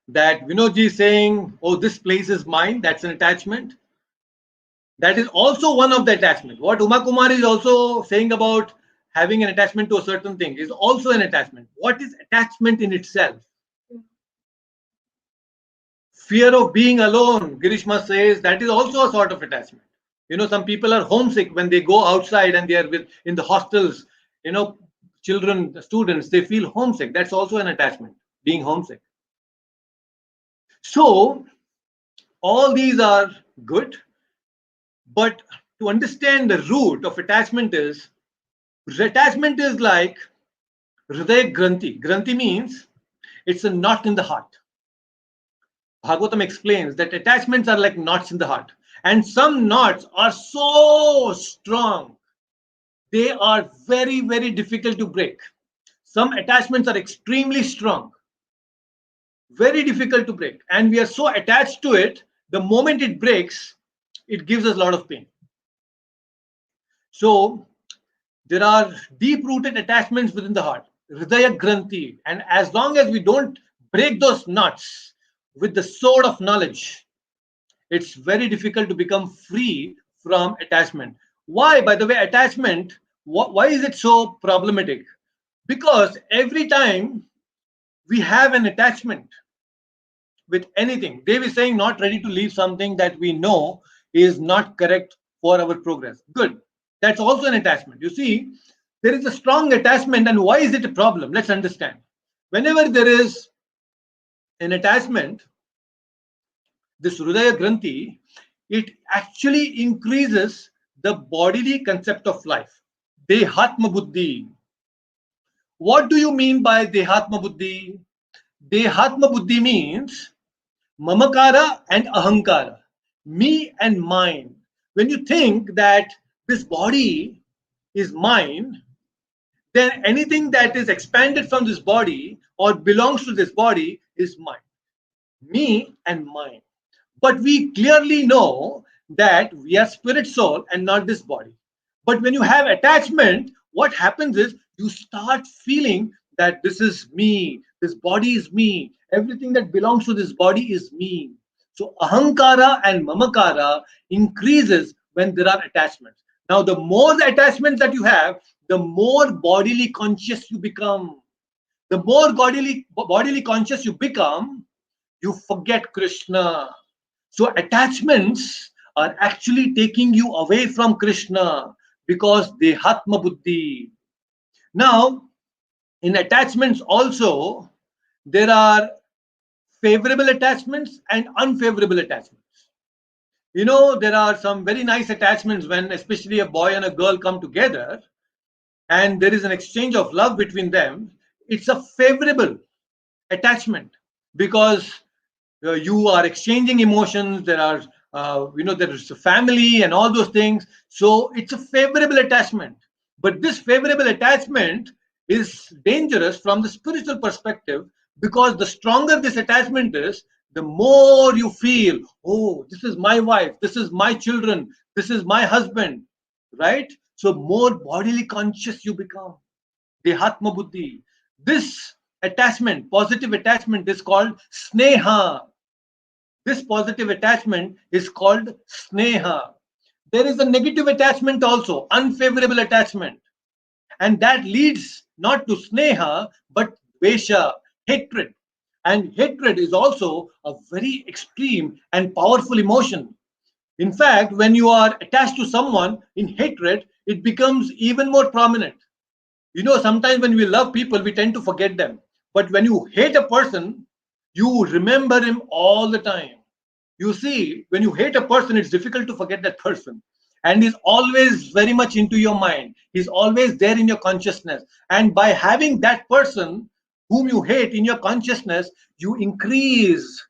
That Vinodji is saying, oh, this place is mine. That's an attachment. That is also one of the attachment. What Uma Kumar is also saying about having an attachment to a certain thing is also an attachment. What is attachment in itself? Fear of being alone, Girishma says, that is also a sort of attachment. Some people are homesick when they go outside and they are in the hostels. Children, students, they feel homesick. That's also an attachment, being homesick. So all these are good, but to understand the root of attachment is like Hriday Granthi. Granthi means it's a knot in the heart. Bhagavatam explains that attachments are like knots in the heart. And some knots are so strong, they are very, very difficult to break. Some attachments are extremely strong, very difficult to break. And we are so attached to it, the moment it breaks, it gives us a lot of pain. So there are deep-rooted attachments within the heart, Hridaya Granthi. And as long as we don't break those knots with the sword of knowledge, it's very difficult to become free from attachment. Why, by the way, attachment, why is it so problematic? Because every time we have an attachment with anything, Dave is saying not ready to leave something that we know is not correct for our progress. Good. That's also an attachment. You see, there is a strong attachment, and why is it a problem? Let's understand. Whenever there is an attachment, this Hridaya Granthi, it actually increases the bodily concept of life. Dehatma Buddhi. What do you mean by Dehatma Buddhi? Dehatma Buddhi means Mamakara and Ahankara, me and mine. When you think that this body is mine, then anything that is expanded from this body or belongs to this body is mine. Me and mine. But we clearly know that we are spirit soul and not this body. But when you have attachment, what happens is you start feeling that this is me, this body is me, everything that belongs to this body is me. So ahankara and mamakara increases when there are attachments. Now, the more the attachments that you have, the more bodily conscious you become. The more bodily conscious you become, you forget Krishna. So attachments are actually taking you away from Krishna because they hatma buddhi. Now, in attachments also, there are favorable attachments and unfavorable attachments. There are some very nice attachments when especially a boy and a girl come together and there is an exchange of love between them. It's a favorable attachment because you are exchanging emotions. There are there is a family and all those things, so it's a favorable attachment. But this favorable attachment is dangerous from the spiritual perspective, because the stronger this attachment is, the more you feel, oh, this is my wife, this is my children, this is my husband, right? So more bodily conscious you become. Dehatma buddhi. This attachment, positive attachment, is called sneha. This positive attachment is called sneha. There is a negative attachment also, unfavorable attachment. And that leads not to sneha, but dvesha, hatred. And hatred is also a very extreme and powerful emotion. In fact, when you are attached to someone in hatred, it becomes even more prominent. Sometimes when we love people, we tend to forget them. But when you hate a person, you remember him all the time. You see, when you hate a person, it's difficult to forget that person. And he's always very much into your mind. He's always there in your consciousness. And by having that person whom you hate in your consciousness, you increase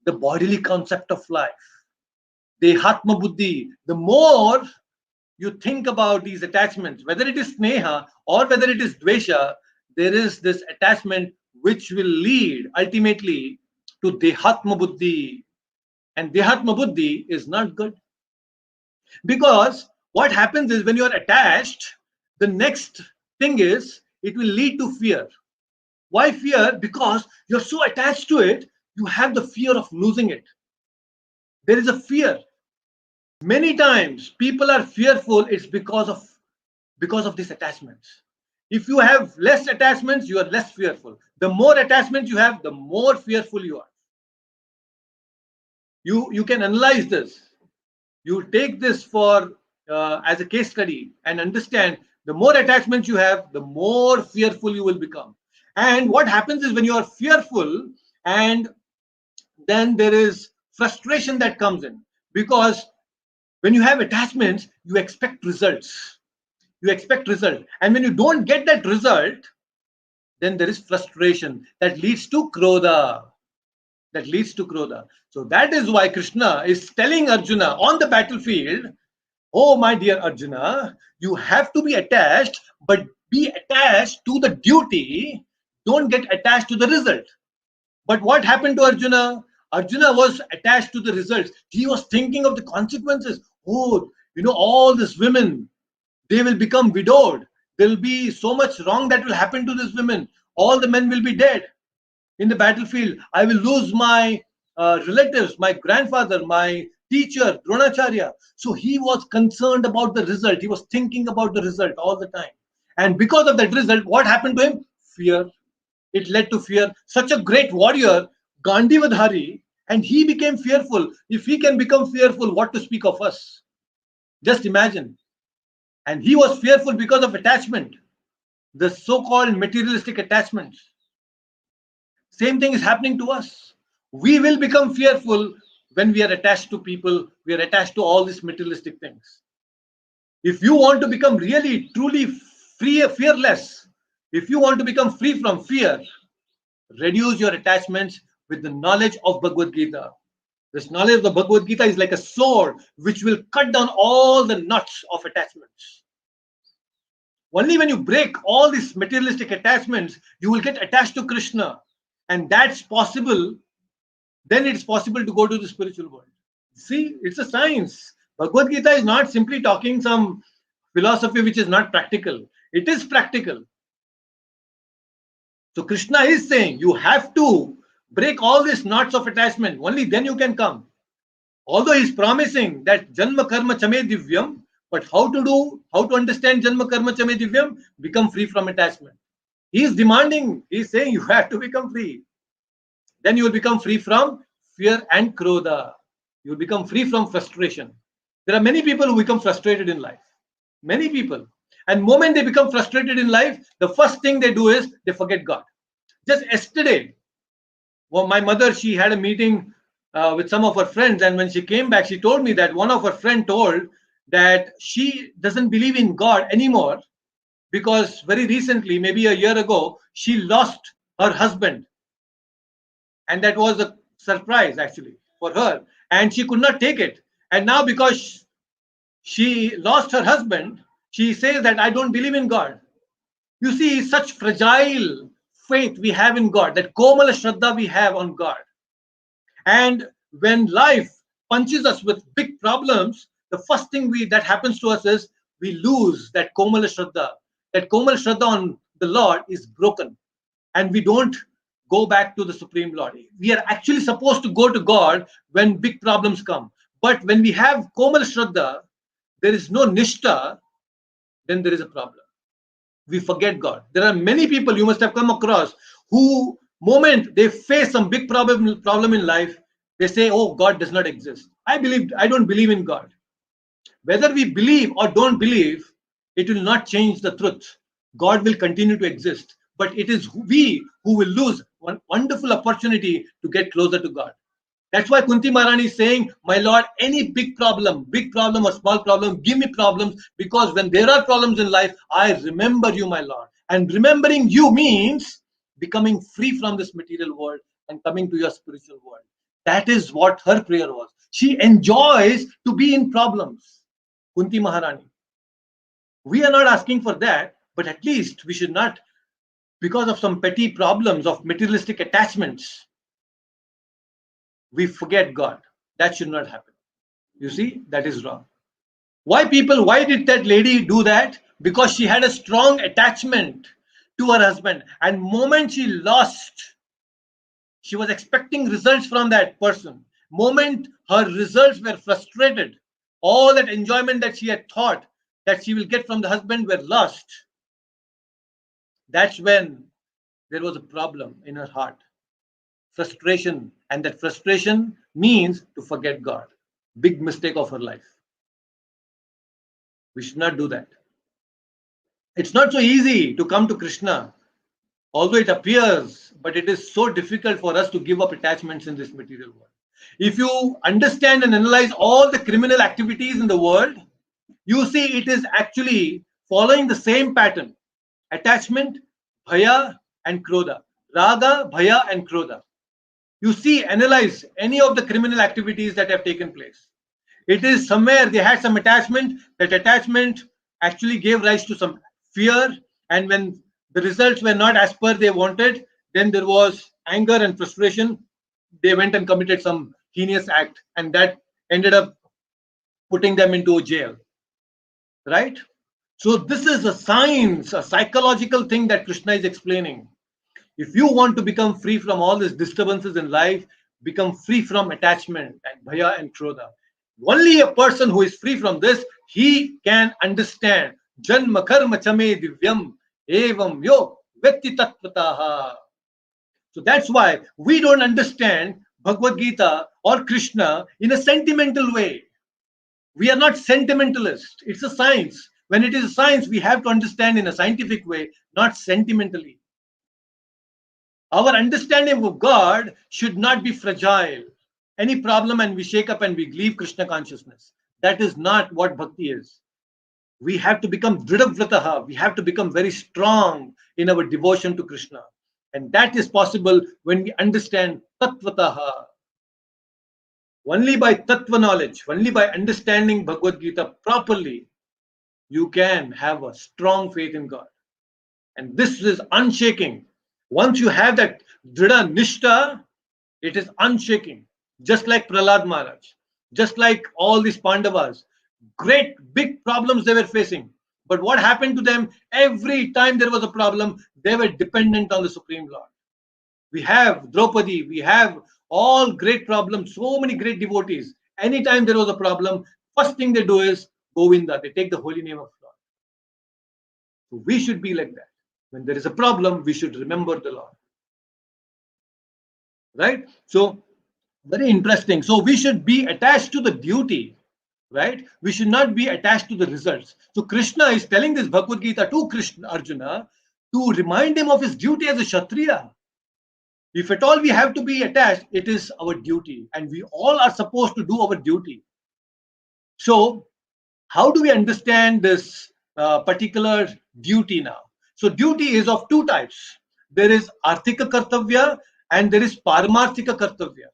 the bodily concept of life. Dehatma buddhi. The more you think about these attachments, whether it is sneha or whether it is dvesha, there is this attachment which will lead ultimately to dehatma buddhi. And dehatma buddhi is not good. Because what happens is when you are attached, the next thing is it will lead to fear. Why fear? Because you're so attached to it, you have the fear of losing it. There is a fear. Many times people are fearful, it's because of these attachments. If you have less attachments, you are less fearful. The more attachments you have, the more fearful you are. You can analyze this. You take this for as a case study and understand, the more attachments you have, the more fearful you will become. And what happens is, when you are fearful, and then there is frustration that comes in, because when you have attachments, you expect results. You expect result, and when you don't get that result, then there is frustration that leads to krodha. That leads to krodha. So that is why Krishna is telling Arjuna on the battlefield, oh my dear Arjuna, you have to be attached, but be attached to the duty. Don't get attached to the result. But what happened to Arjuna? Arjuna was attached to the results. He was thinking of the consequences. Oh, all these women, they will become widowed. There will be so much wrong that will happen to these women. All the men will be dead in the battlefield. I will lose my relatives, my grandfather, my teacher, Dronacharya. So he was concerned about the result. He was thinking about the result all the time. And because of that result, what happened to him? Fear. It led to fear. Such a great warrior, Gandhivadhari, and he became fearful. If he can become fearful, what to speak of us? Just imagine. And he was fearful because of attachment, the so-called materialistic attachments. Same thing is happening to us. We will become fearful when we are attached to people, we are attached to all these materialistic things. If you want to become really, truly free, fearless, if you want to become free from fear, reduce your attachments with the knowledge of Bhagavad Gita. This knowledge of the Bhagavad Gita is like a sword which will cut down all the knots of attachments. Only when you break all these materialistic attachments, you will get attached to Krishna. And that's possible. Then it's possible to go to the spiritual world. See, it's a science. Bhagavad Gita is not simply talking some philosophy which is not practical. It is practical. So Krishna is saying you have to break all these knots of attachment. Only then you can come. Although he's promising that Janma Karma Chame Divyam, but how to understand Janma Karma Chame Divyam? Become free from attachment. He is demanding, he is saying you have to become free. Then you will become free from fear and krodha. You will become free from frustration. There are many people who become frustrated in life. Many people. And the moment they become frustrated in life, the first thing they do is they forget God. Just yesterday, well, my mother, she had a meeting with some of her friends, and when she came back, she told me that one of her friend told that she doesn't believe in God anymore because very recently, maybe a year ago, she lost her husband, and that was a surprise actually for her, and she could not take it. And now, because she lost her husband, she says that I don't believe in God. You see, such fragile faith we have in God, that Komala Shraddha we have on God. And when life punches us with big problems, the first thing that happens to us is we lose that Komala Shraddha. That Komala Shraddha on the Lord is broken, and we don't go back to the Supreme Lord. We are actually supposed to go to God when big problems come. But when we have Komala Shraddha, there is no Nishta, then there is a problem. We forget God. There are many people you must have come across who, moment they face some big problem in life, they say, oh, God does not exist. I don't believe in God. Whether we believe or don't believe, it will not change the truth. God will continue to exist, but it is we who will lose one wonderful opportunity to get closer to God. That's why Kunti Maharani is saying, my Lord, any big problem or small problem, give me problems, because when there are problems in life, I remember you, my Lord. And remembering you means becoming free from this material world and coming to your spiritual world. That is what her prayer was. She enjoys to be in problems. Kunti Maharani. We are not asking for that, but at least we should not, because of some petty problems of materialistic attachments, we forget God. That should not happen. You see, that is wrong. Why did that lady do that? Because she had a strong attachment to her husband. And moment she lost, she was expecting results from that person. Moment her results were frustrated, all that enjoyment that she had thought that she will get from the husband were lost. That's when there was a problem in her heart, frustration, and that frustration means to forget God. Big mistake of her life. We should not do that. It's not so easy to come to Krishna, although it appears, but it is so difficult for us to give up attachments in this material world. If you understand and analyze all the criminal activities in the world, you see it is actually following the same pattern: attachment, bhaya, and krodha. Raga, bhaya, and krodha. You see, analyze any of the criminal activities that have taken place. It is somewhere they had some attachment. That attachment actually gave rise to some fear, and when the results were not as per they wanted, then there was anger and frustration. They went and committed some heinous act, and that ended up putting them into a jail. Right? So this is a science, a psychological thing that Krishna is explaining. If you want to become free from all these disturbances in life, become free from attachment and bhaya and krodha. Only a person who is free from this, he can understand janma karma chame divyam evam yo vetti tattvataha. So that's why we don't understand Bhagavad Gita or Krishna in a sentimental way. We are not sentimentalists. It's a science. When it is a science, we have to understand in a scientific way, not sentimentally. Our understanding of God should not be fragile. Any problem and we shake up and we leave Krishna consciousness. That is not what bhakti is. We have to become dridhavrataha. We have to become very strong in our devotion to Krishna. And that is possible when we understand tattvataha. Only by tattva knowledge, only by understanding Bhagavad Gita properly, you can have a strong faith in God. And this is unshaking. Once you have that Dhrida Nishta, it is unshaking. Just like Prahlad Maharaj, just like all these Pandavas, great big problems they were facing. But what happened to them? Every time there was a problem, they were dependent on the Supreme Lord. We have Draupadi, we have all great problems, so many great devotees. Anytime there was a problem, first thing they do is Govinda. They take the holy name of Lord. So we should be like that. When there is a problem, we should remember the Lord. Right? So, very interesting. So, we should be attached to the duty. Right? We should not be attached to the results. So, Krishna is telling this Bhagavad Gita to Krishna Arjuna to remind him of his duty as a Kshatriya. If at all we have to be attached, it is our duty. And we all are supposed to do our duty. So, how do we understand this particular duty now? So duty is of two types. There is Arthika Kartavya and there is Paramarthika Kartavya.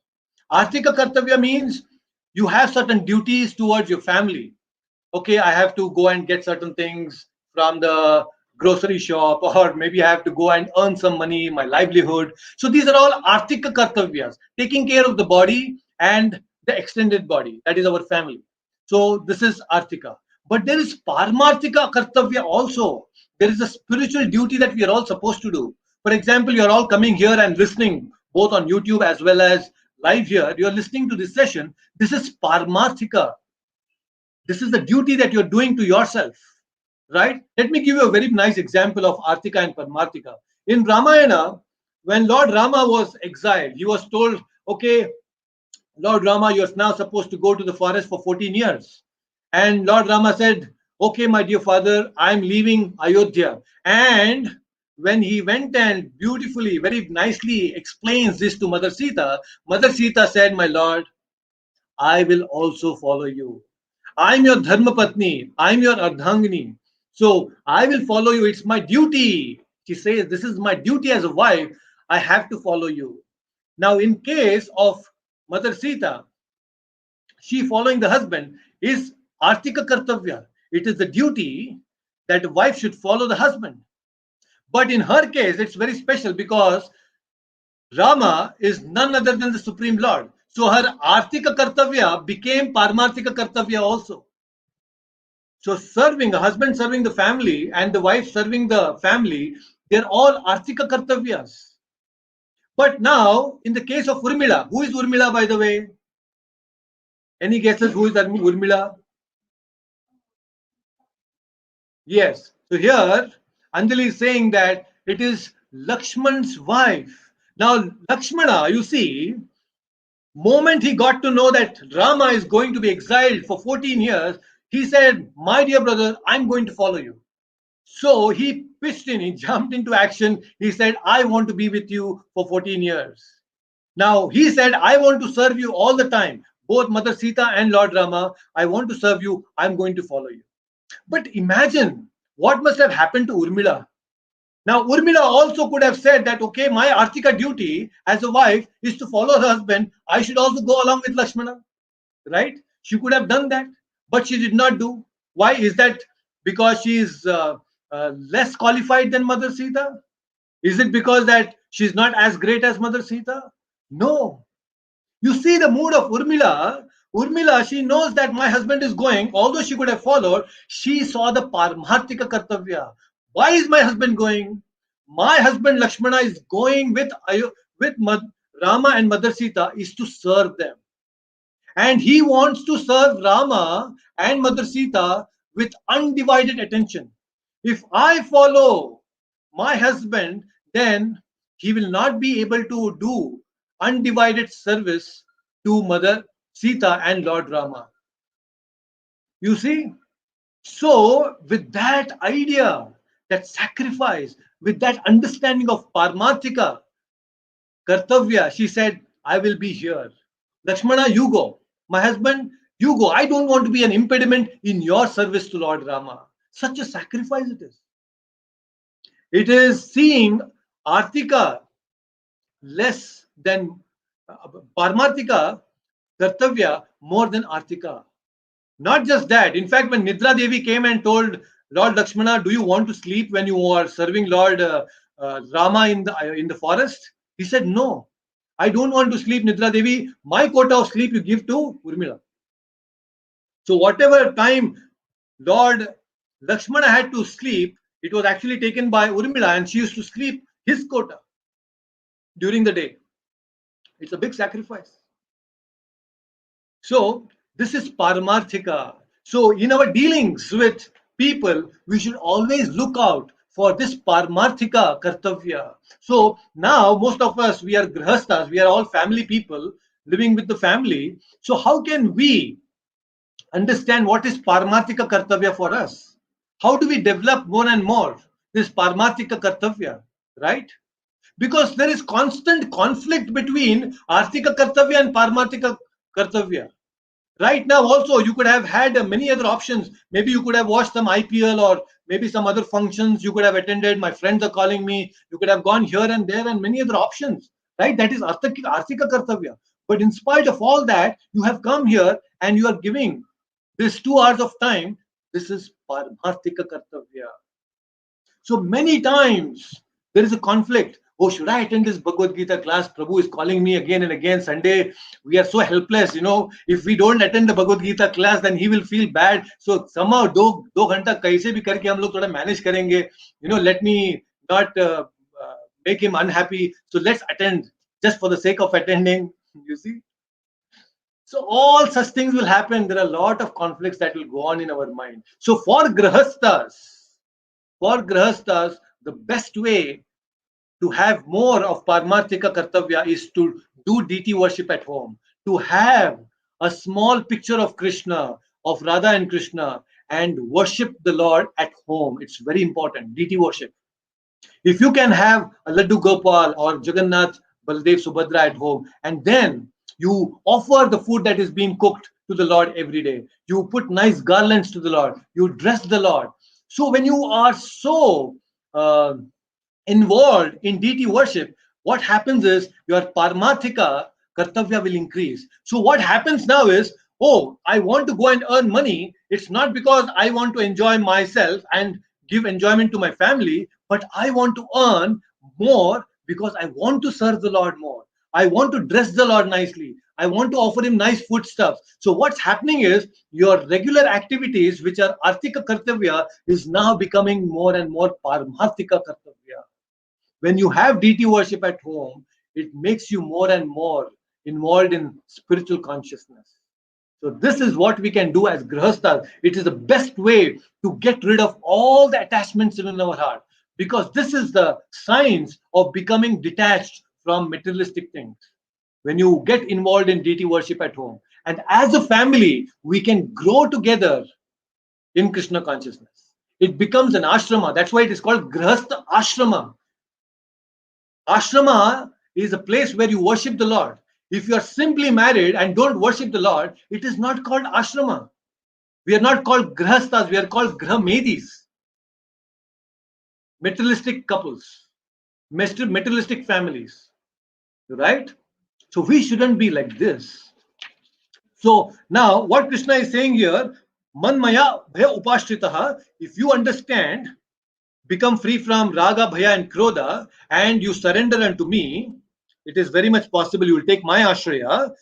Arthika Kartavya means you have certain duties towards your family. Okay, I have to go and get certain things from the grocery shop, or maybe I have to go and earn some money, my livelihood. So these are all Arthika Kartavyas, taking care of the body and the extended body, that is our family. So this is Arthika. But there is Paramarthika Kartavya also. There is a spiritual duty that we are all supposed to do. For example, you are all coming here and listening, both on YouTube as well as live here. You are listening to this session. This is Paramarthika. This is the duty that you're doing to yourself, right? Let me give you a very nice example of Arthika and Paramarthika. In Ramayana, when Lord Rama was exiled, he was told, okay, Lord Rama, you're now supposed to go to the forest for 14 years. And Lord Rama said, okay, my dear father, I'm leaving Ayodhya. And when he went and beautifully, very nicely explains this to Mother Sita said, my lord, I will also follow you. I'm your Dharma Patni. I'm your Ardhangini. So I will follow you. It's my duty. She says, this is my duty as a wife. I have to follow you. Now, in case of Mother Sita, she following the husband is Artika Kartavya. It is the duty that a wife should follow the husband. But in her case, it's very special because Rama is none other than the Supreme Lord. So her Artika Kartavya became Paramarthika Kartavya also. So serving, a husband serving the family and the wife serving the family, they're all Artika Kartavyas. But now, in the case of Urmila, who is Urmila, by the way? Any guesses who is Urmila? Yes. So here, Anjali is saying that it is Lakshman's wife. Now, Lakshmana, you see, moment he got to know that Rama is going to be exiled for 14 years, he said, "My dear brother, I'm going to follow you." So he pitched in, he jumped into action. He said, "I want to be with you for 14 years." Now, he said, "I want to serve you all the time, both Mother Sita and Lord Rama. I want to serve you. I'm going to follow you." But imagine what must have happened to Urmila. Now, Urmila also could have said that, okay, my Artika duty as a wife is to follow her husband. I should also go along with Lakshmana, right? She could have done that, but she did not do. Why is that? Because she is less qualified than Mother Sita? Is it because that she's not as great as Mother Sita? No. You see the mood of Urmila. Urmila, she knows that my husband is going, although she could have followed, she saw the Parmarthika Kartavya. Why is my husband going? My husband Lakshmana is going with Rama and Mother Sita is to serve them. And he wants to serve Rama and Mother Sita with undivided attention. If I follow my husband, then he will not be able to do undivided service to Mother Sita and Lord Rama. You see? So, with that idea, that sacrifice, with that understanding of Parmarthika, Kartavya, she said, "I will be here. Lakshmana, you go. My husband, you go. I don't want to be an impediment in your service to Lord Rama." Such a sacrifice it is. It is seeing Artika less than Parmarthika, Kartavya more than Artika. Not just that. In fact, when Nidra Devi came and told Lord Lakshmana, "Do you want to sleep when you are serving Lord Rama in the forest?" He said, "No, I don't want to sleep, Nidra Devi. My quota of sleep you give to Urmila." So whatever time Lord Lakshmana had to sleep, it was actually taken by Urmila, and she used to sleep his quota during the day. It's a big sacrifice. So this is Paramarthika. So in our dealings with people, we should always look out for this Paramarthika Kartavya. So now most of us, we are grihasthas, we are all family people living with the family. So how can we understand what is Paramarthika Kartavya for us? How do we develop more and more this Paramarthika Kartavya, right? Because there is constant conflict between Arthika Kartavya and Paramarthika Kartavya. Right now also you could have had many other options. Maybe you could have watched some IPL or maybe some other functions you could have attended. My friends are calling me. You could have gone here and there and many other options, right? That is Arthika Kartavya. But in spite of all that, you have come here and you are giving this 2 hours of time. This is Paramarthika Kartavya. So many times there is a conflict. Oh, should I attend this Bhagavad Gita class? Prabhu is calling me again and again. Sunday, we are so helpless. If we don't attend the Bhagavad Gita class, then he will feel bad. So somehow, दो घंटा कैसे भी करके हम लोग थोड़ा manage करेंगे. Let me not make him unhappy. So let's attend just for the sake of attending. You see. So all such things will happen. There are a lot of conflicts that will go on in our mind. So for grahasthas, the best way to have more of Parmarthika Kartavya is to do deity worship at home, to have a small picture of Krishna, of Radha and Krishna, and worship the Lord at home. It's very important, deity worship. If you can have a Laddu Gopal or Jagannath, Baldev, Subhadra at home, and then you offer the food that is being cooked to the Lord every day, you put nice garlands to the Lord, you dress the Lord. So when you are so uh, involved in deity worship, what happens is your Parmarthika Kartavya will increase. So what happens now is, oh, I want to go and earn money. It's not because I want to enjoy myself and give enjoyment to my family, but I want to earn more because I want to serve the Lord more. I want to dress the Lord nicely. I want to offer him nice foodstuffs. So what's happening is your regular activities, which are Artika Kartavya, is now becoming more and more Parmarthika Kartavya. When you have deity worship at home, it makes you more and more involved in spiritual consciousness. So this is what we can do as grihasthas. It is the best way to get rid of all the attachments in our heart, because this is the signs of becoming detached from materialistic things. When you get involved in deity worship at home, and as a family, we can grow together in Krishna consciousness. It becomes an ashrama. That's why it is called grihastha ashrama. Ashrama is a place where you worship the Lord. If you are simply married and don't worship the Lord, it is not called ashrama. We are not called grihasthas, we are called grahamedis, materialistic couples, materialistic families, right? So we shouldn't be like this. So now what Krishna is saying here, manmaya bhaya upashritaha, if you understand, become free from raga, bhaya and krodha, and you surrender unto me, it is very much possible you will take my ashraya.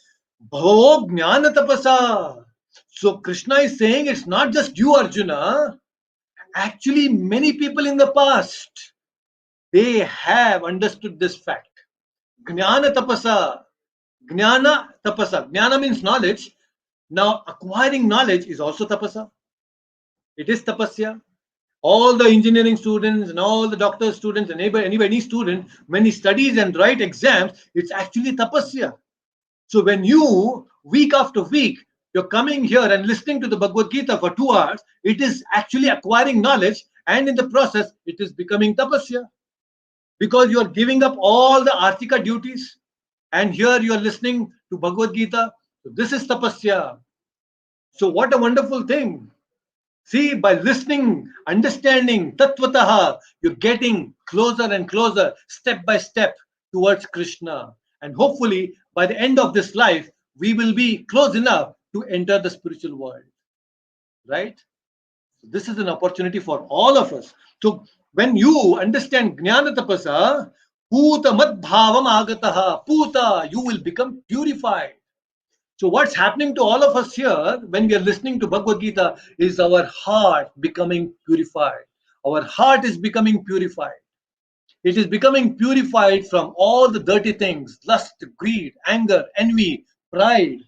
Bhavo jnana tapasa. So Krishna is saying it's not just you, Arjuna. Actually, many people in the past, they have understood this fact. Jnana tapasa. Jnana tapasa. Jnana means knowledge. Now, acquiring knowledge is also tapasa. It is tapasya. All the engineering students and all the doctor students and any student, when he studies and write exams, it's actually tapasya. So when you, week after week, you're coming here and listening to the Bhagavad Gita for 2 hours, it is actually acquiring knowledge, and in the process, it is becoming tapasya. Because you are giving up all the artika duties, and here you are listening to Bhagavad Gita. So this is tapasya. So what a wonderful thing. See, by listening, understanding, tattvataha, you're getting closer and closer, step by step, towards Krishna. And hopefully, by the end of this life, we will be close enough to enter the spiritual world. Right? This is an opportunity for all of us. So, when you understand Jnana Tapasa, Puta Mad Bhavam Agataha, Puta, you will become purified. So what's happening to all of us here when we are listening to Bhagavad Gita is our heart becoming purified. Our heart is becoming purified. It is becoming purified from all the dirty things, lust, greed, anger, envy, pride,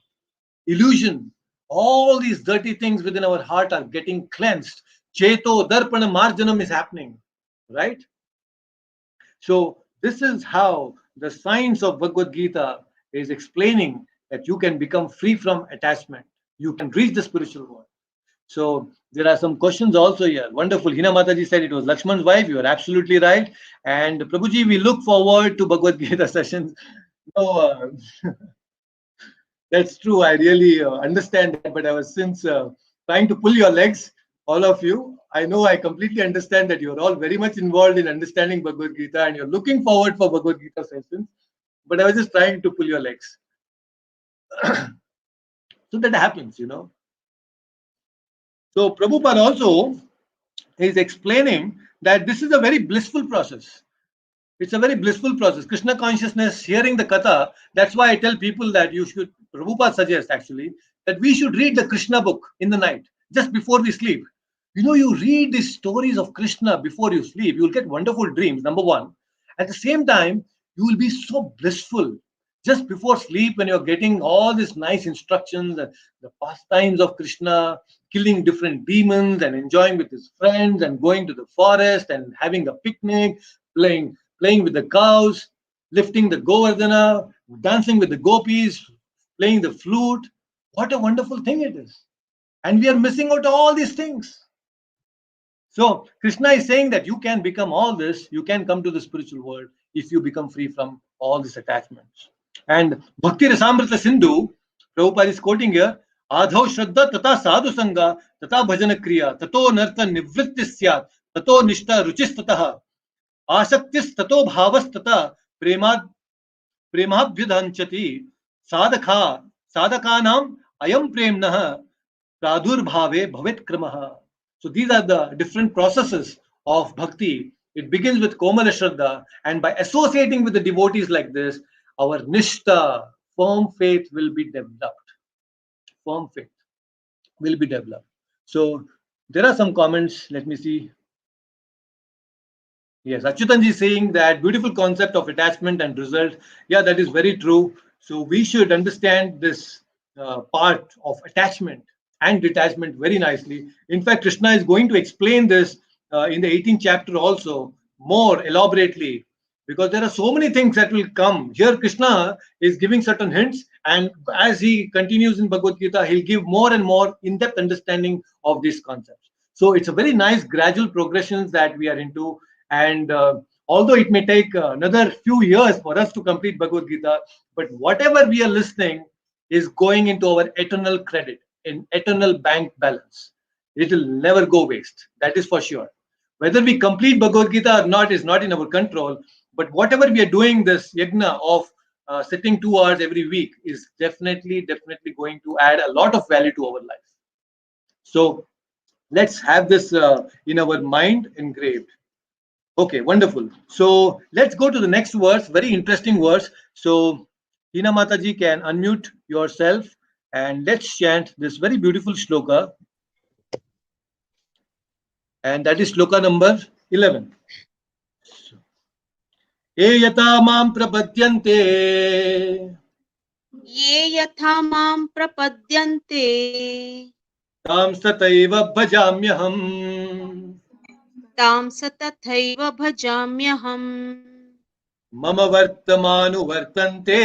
illusion. All these dirty things within our heart are getting cleansed. Cheto Darpana Marjanam is happening, right? So this is how the science of Bhagavad Gita is explaining that you can become free from attachment. You can reach the spiritual world. So there are some questions also here. Wonderful. Hina Mataji said it was Lakshman's wife. You are absolutely right. And Prabhuji, we look forward to Bhagavad Gita sessions. No, that's true. I really understand that, but I was since trying to pull your legs, all of you. I know I completely understand that you're all very much involved in understanding Bhagavad Gita and you're looking forward for Bhagavad Gita sessions, but I was just trying to pull your legs. So that happens, you know. So Prabhupada also is explaining that this is a very blissful process. It's a very blissful process. Krishna consciousness, hearing the katha, that's why I tell people that you should, Prabhupada suggests actually, that we should read the Krishna book in the night, just before we sleep. You know, you read these stories of Krishna before you sleep, you will get wonderful dreams, number one. At the same time, you will be so blissful. Just before sleep, when you're getting all these nice instructions, and the pastimes of Krishna, killing different demons and enjoying with his friends and going to the forest and having a picnic, playing with the cows, lifting the Govardhana, dancing with the gopis, playing the flute. What a wonderful thing it is. And we are missing out all these things. So Krishna is saying that you can become all this, you can come to the spiritual world if you become free from all these attachments. And Bhakti Rasamrita Sindhu, Prabhupada is quoting here, Adhav Shraddha Tata Sadhu Sangha Tata Bhajana Kriya Tato Narta Nivritti Syat Tato Nishta Ruchis Tataha Asaktis Tato Bhavas Tata Premabhyudhanchati Sadakha Sadakanam Ayam Premnaha Pradurbhave Bhavet Kramaha. So these are the different processes of bhakti. It begins with Komala Shraddha, and by associating with the devotees like this, our Nishta, firm faith will be developed. Firm faith will be developed. So there are some comments. Let me see. Yes, Achyutanji is saying that beautiful concept of attachment and result. Yeah, that is very true. So we should understand this part of attachment and detachment very nicely. In fact, Krishna is going to explain this in the 18th chapter also more elaborately, because there are so many things that will come. Here, Krishna is giving certain hints, and as he continues in Bhagavad Gita, he'll give more and more in depth understanding of these concepts. So, it's a very nice gradual progressions that we are into. And although it may take another few years for us to complete Bhagavad Gita, but whatever we are listening is going into our eternal credit, in eternal bank balance. It will never go waste. That is for sure. Whether we complete Bhagavad Gita or not is not in our control. But whatever we are doing, this yajna of sitting 2 hours every week is definitely going to add a lot of value to our life. So let's have this in our mind engraved. Okay, wonderful. So let's go to the next verse, very interesting verse. So Hina Mataji can unmute yourself and let's chant this very beautiful shloka, and that is shloka number 11. Ye yata mam prapadyante ये यथा मां प्रपद्यन्ते tam sataiva bhajamyaham तां तथैव भजाम्यहम् mama vartamanuvartante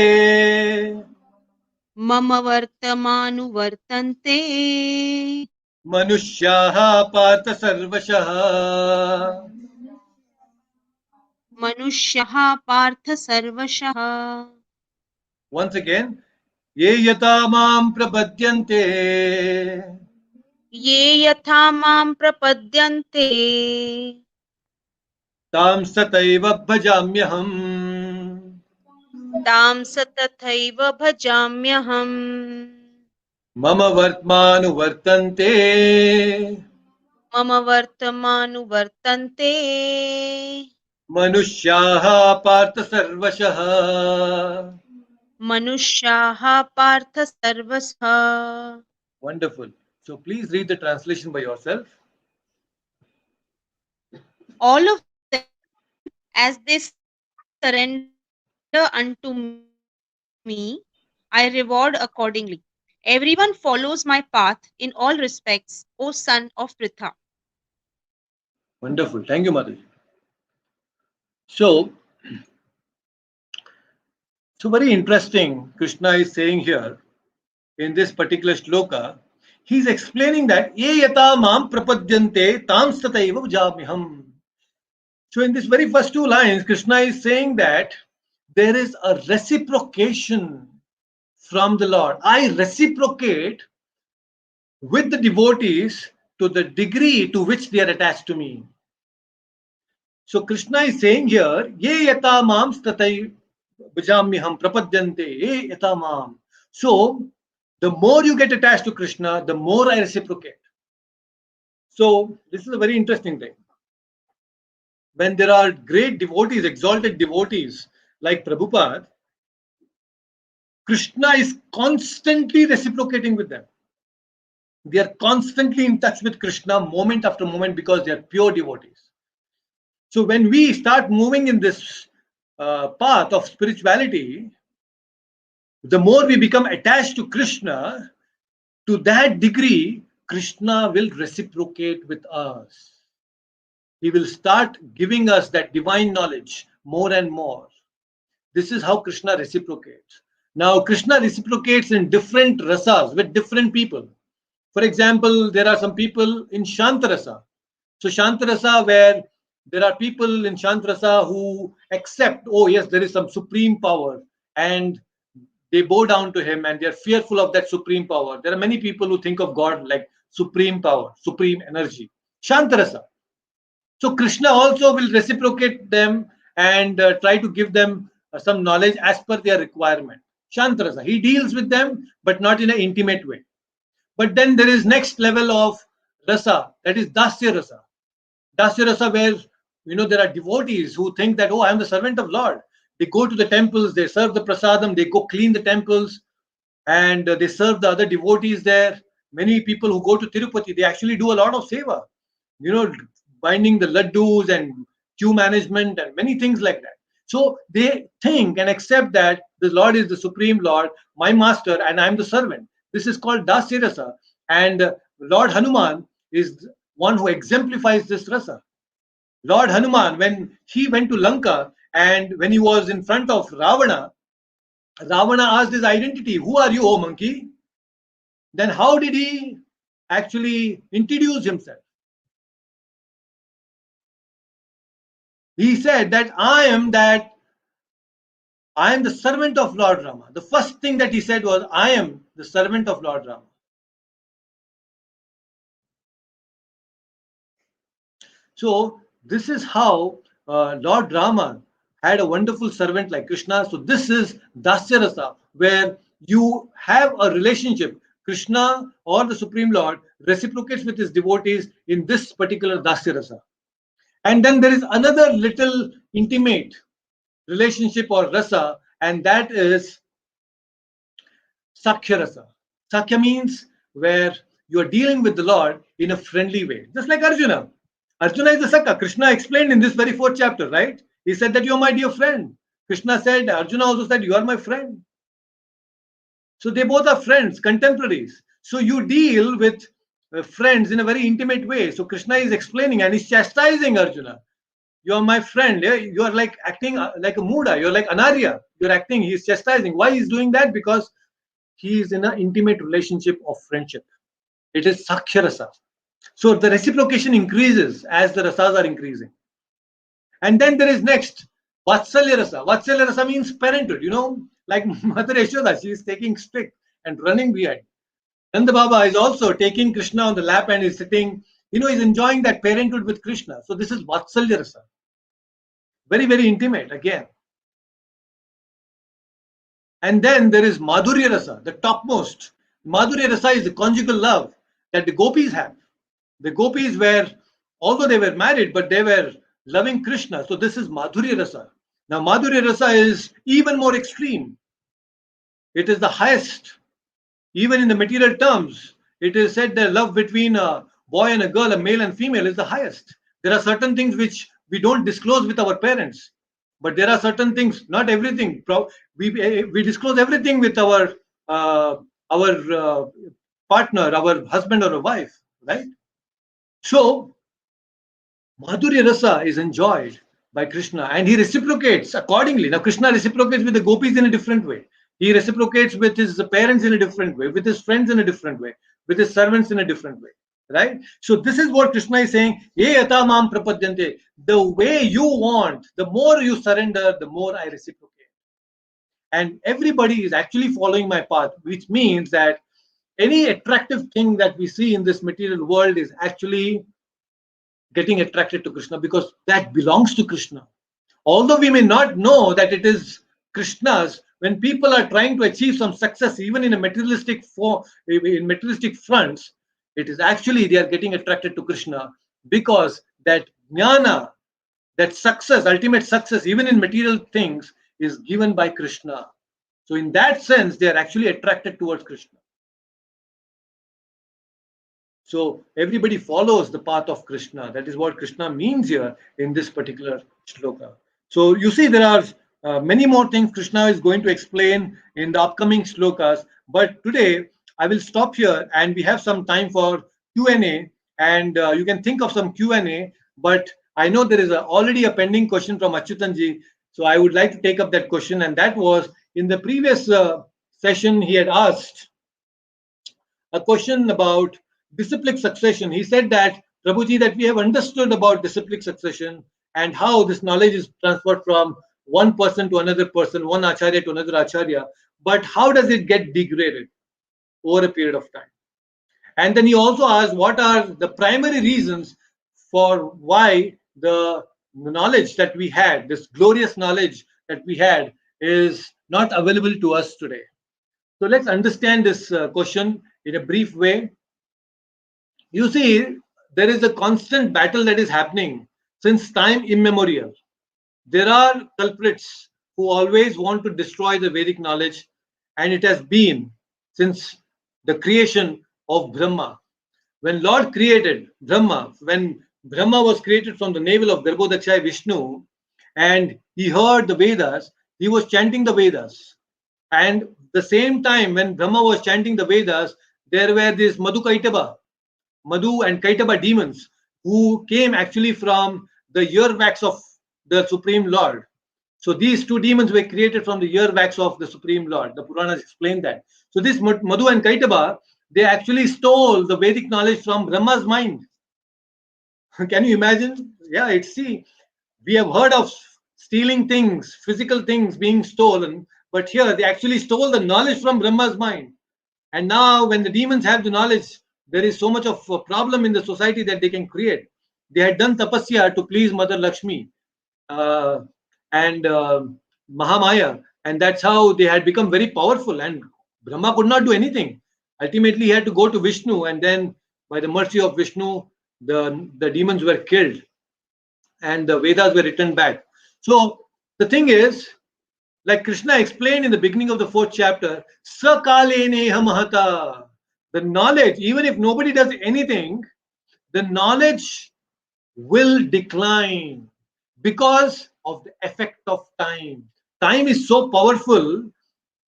मम वर्तमानुवर्तन्ते manushyaha parth sarvashah. मनुष्यः पार्थ सर्वशः Once again, ye yata mam prapadyante ये यथा मां प्रपद्यन्ते tam sataiva bhajamyaham तां तथैव भजाम्यहम् mama vartmanuvartante मम वर्तमानुवर्तन्ते manushyaha parth sarvashah. मनुष्याः पार्थ सर्वशः. Wonderful. So please read the translation by yourself. All of them, as they surrender unto me, I reward accordingly. Everyone follows my path in all respects, O son of Pritha. Wonderful. Thank you, Mataji. So, so very interesting. Krishna is saying here in this particular shloka, he's explaining that ye yata mam prapadyante tam stataiva bhajamyaham. So in this very first two lines, Krishna is saying that there is a reciprocation from the Lord. I reciprocate with the devotees to the degree to which they are attached to me. So Krishna is saying here, ye yata mam statai bhajamyaham prapadyante, ye yata mam. So the more you get attached to Krishna, the more I reciprocate. So this is a very interesting thing. When there are great devotees, exalted devotees like Prabhupada, Krishna is constantly reciprocating with them. They are constantly in touch with Krishna moment after moment because they are pure devotees. So when we start moving in this path of spirituality, the more we become attached to Krishna, to that degree, Krishna will reciprocate with us. He will start giving us that divine knowledge more and more. This is how Krishna reciprocates. Now, Krishna reciprocates in different rasas with different people. For example, there are some people in Shantarasa. So, Shantarasa, where there are people in Shantarasa who accept, oh, yes, there is some supreme power, and they bow down to him and they are fearful of that supreme power. There are many people who think of God like supreme power, supreme energy. Shantarasa. So Krishna also will reciprocate them and try to give them some knowledge as per their requirement. Shantarasa. He deals with them, but not in an intimate way. But then there is next level of rasa, that is dasya rasa. Dasya rasa, where there are devotees who think that, oh, I am the servant of Lord. They go to the temples, they serve the prasadam, they go clean the temples, and they serve the other devotees there. Many people who go to Tirupati, they actually do a lot of seva, binding the laddus and queue management and many things like that. So they think and accept that the Lord is the supreme Lord, my master, and I'm the servant. This is called Dasya Rasa. And Lord Hanuman is one who exemplifies this rasa. Lord Hanuman, when he went to Lanka and when he was in front of Ravana, Ravana asked his identity, "Who are you, O monkey?" Then how did he actually introduce himself? He said that I am the servant of Lord Rama. The first thing that he said was, I am the servant of Lord Rama. So this is how Lord Rama had a wonderful servant like Krishna. So this is Dasya Rasa, where you have a relationship. Krishna or the Supreme Lord reciprocates with his devotees in this particular Dasya Rasa. And then there is another little intimate relationship or rasa, and that is Sakhya Rasa. Sakhya means where you are dealing with the Lord in a friendly way, just like Arjuna. Arjuna is the Sakha. Krishna explained in this very fourth chapter, right? He said that you are my dear friend. Krishna said, Arjuna also said, you are my friend. So they both are friends, contemporaries. So you deal with friends in a very intimate way. So Krishna is explaining and he's chastising Arjuna. You are my friend. You are like acting like a Muda. You're like Anarya. You're acting. He's chastising. Why he's doing that? Because he is in an intimate relationship of friendship. It is Sakhya Rasa. So the reciprocation increases as the rasas are increasing. And then there is next Vatsalya Rasa. Vatsalya Rasa means parenthood. Like Mother Yashoda, she is taking stick and running behind. Nanda Baba is also taking Krishna on the lap and is sitting, he's enjoying that parenthood with Krishna. So this is Vatsalya Rasa. Very, very intimate again. And then there is Madhurya Rasa, the topmost. Madhurya Rasa is the conjugal love that the gopis have. The gopis were, although they were married, but they were loving Krishna. So this is Madhurya Rasa. Now Madhurya Rasa is even more extreme. It is the highest. Even in the material terms, it is said that love between a boy and a girl, a male and female, is the highest. There are certain things which we don't disclose with our parents, but there are certain things, not everything. We disclose everything with our partner, our husband or a wife, right? So Madhurya Rasa is enjoyed by Krishna and he reciprocates accordingly. Now, Krishna reciprocates with the gopis in a different way. He reciprocates with his parents in a different way, with his friends in a different way, with his servants in a different way. Right? So, this is what Krishna is saying. Ye yata mam prapadyante. The way you want, the more you surrender, the more I reciprocate. And everybody is actually following my path, which means that any attractive thing that we see in this material world is actually getting attracted to Krishna because that belongs to Krishna. Although we may not know that it is Krishna's, when people are trying to achieve some success, even in a materialistic form, in materialistic fronts, it is actually they are getting attracted to Krishna because that jnana, that success, ultimate success, even in material things, is given by Krishna. So in that sense, they are actually attracted towards Krishna. So everybody follows the path of Krishna. That is what Krishna means here in this particular shloka. So you see, there are many more things Krishna is going to explain in the upcoming shlokas. But today I will stop here, and we have some time for Q&A, and you can think of some Q&A. But I know there is already a pending question from Achyutanji, so I would like to take up that question. And that was in the previous session, he had asked a question about disciplic succession. He said that, Prabhuji, that we have understood about disciplic succession and how this knowledge is transferred from one person to another person, one acharya to another acharya, but how does it get degraded over a period of time? And then he also asked what are the primary reasons for why the knowledge that we had, this glorious knowledge that we had, is not available to us today. So let's understand this question in a brief way. You see, there is a constant battle that is happening since time immemorial. There are culprits who always want to destroy the Vedic knowledge, and it has been since the creation of Brahma. When Lord created Brahma, when Brahma was created from the navel of Garbhodakshaya Vishnu, and he heard the Vedas, he was chanting the Vedas. And the same time when Brahma was chanting the Vedas, there were these Madhu and Kaitaba demons who came actually from the earwax of the Supreme Lord. So these two demons were created from the earwax of the Supreme Lord. The Puranas explain that. So this Madhu and Kaitaba, they actually stole the Vedic knowledge from Brahma's mind. Can you imagine? Yeah, it's see, we have heard of stealing things, physical things being stolen, but here they actually stole the knowledge from Brahma's mind. And now, when the demons have the knowledge, there is so much of a problem in the society that they can create. They had done tapasya to please Mother Lakshmi uh, and Mahamaya, and that's how they had become very powerful. And Brahma could not do anything. Ultimately, he had to go to Vishnu, and then, by the mercy of Vishnu, the demons were killed and the Vedas were written back. So, the thing is, like Krishna explained in the beginning of the fourth chapter, Sakaleneha Mahata. The knowledge, even if nobody does anything, the knowledge will decline because of the effect of time. Time is so powerful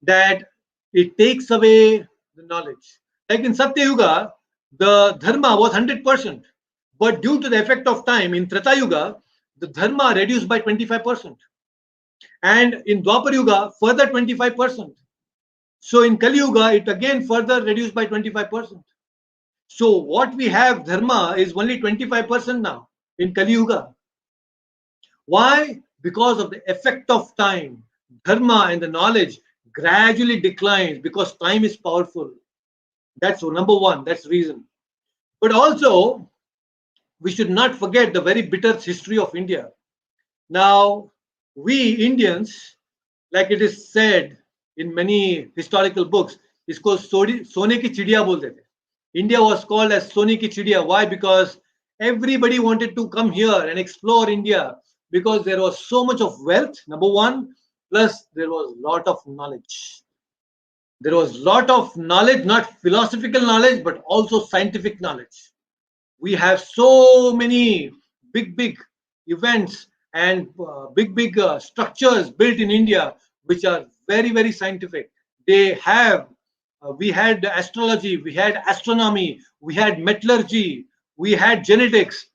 that it takes away the knowledge. Like in Satya Yuga, the dharma was 100%, but due to the effect of time, in Treta Yuga, the dharma reduced by 25%. And in Dwapar Yuga, further 25%. So in Kali Yuga, it again further reduced by 25%. So what we have dharma is only 25% now in Kali Yuga. Why? Because of the effect of time. Dharma and the knowledge gradually declines because time is powerful. That's number one. That's the reason. But also, we should not forget the very bitter history of India. Now, we Indians, like it is said in many historical books, is called Sone ki chidiya bolte the. India was called as Sone ki chidiya. Why? Because everybody wanted to come here and explore India because there was so much of wealth, number one, plus there was a lot of knowledge. There was a lot of knowledge, not philosophical knowledge, but also scientific knowledge. We have so many big events and big structures built in India which are very scientific. They have we had astrology, we had astronomy, we had metallurgy, we had genetics,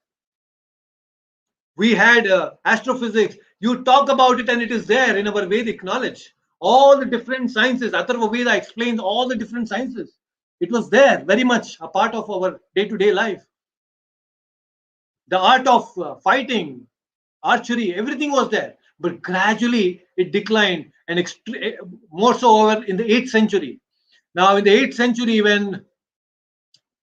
we had astrophysics. You talk about it and it is there in our Vedic knowledge. All the different sciences, Atharva Veda explains all the different sciences. It was there, very much a part of our day-to-day life. The art of fighting, archery, everything was there. But gradually it declined, and more so over in the 8th century. Now, in the 8th century, when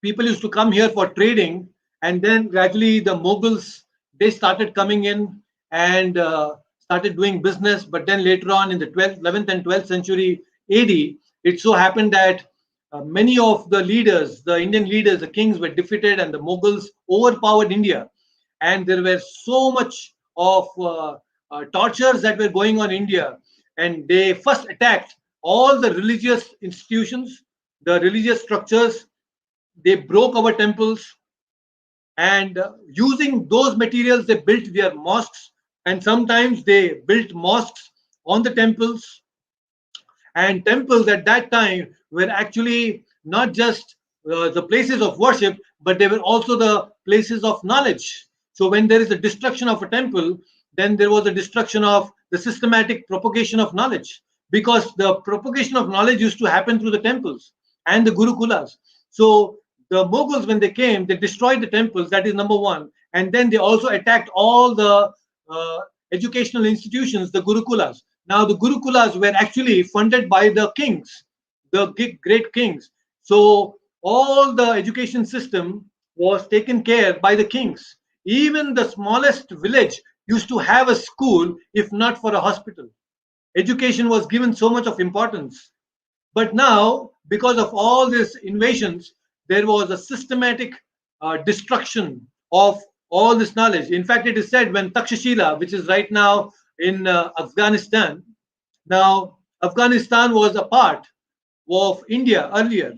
people used to come here for trading, and then gradually the Mughals, they started coming in and started doing business. But then later on in the 11th and 12th century AD, it so happened that many of the leaders, the Indian leaders, the kings were defeated and the Mughals overpowered India. And there were so much of tortures that were going on in India. And they first attacked all the religious institutions, the religious structures. They broke our temples, and using those materials, they built their mosques. And sometimes they built mosques on the temples. And temples at that time were actually not just the places of worship, but they were also the places of knowledge. So when there is a destruction of a temple, then there was a destruction of the systematic propagation of knowledge, because the propagation of knowledge used to happen through the temples and the gurukulas. So the Mughals, when they came, they destroyed the temples. That is number one. And then they also attacked all the educational institutions, the gurukulas. Now, the gurukulas were actually funded by the kings, the great kings. So all the education system was taken care by the kings. Even the smallest village used to have a school, if not for a hospital. Education was given so much of importance. But now, because of all these invasions, there was a systematic destruction of all this knowledge. In fact, it is said when Takshashila, which is right now in Afghanistan, now Afghanistan was a part of India earlier.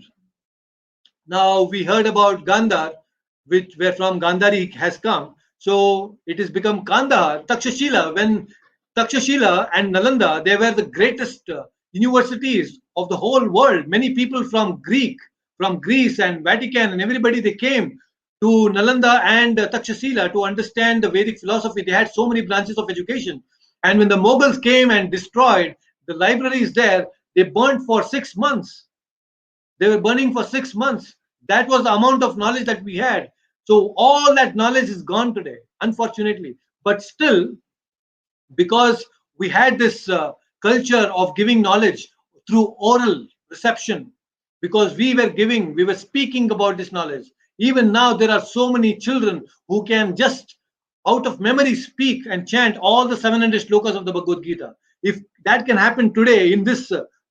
Now we heard about Gandhar, which where from Gandhari has come. So it has become Kandahar. Takshashila, when Takshashila and Nalanda, they were the greatest universities of the whole world. Many people from Greece and Vatican and everybody, they came to Nalanda and Takshashila to understand the Vedic philosophy. They had so many branches of education. And when the Mughals came and destroyed the libraries there, they burnt for 6 months. They were burning for 6 months. That was the amount of knowledge that we had. So all that knowledge is gone today, unfortunately. But still, because we had this culture of giving knowledge through oral reception, because we were speaking about this knowledge. Even now, there are so many children who can just out of memory speak and chant all the 700 shlokas of the Bhagavad Gita. If that can happen today in this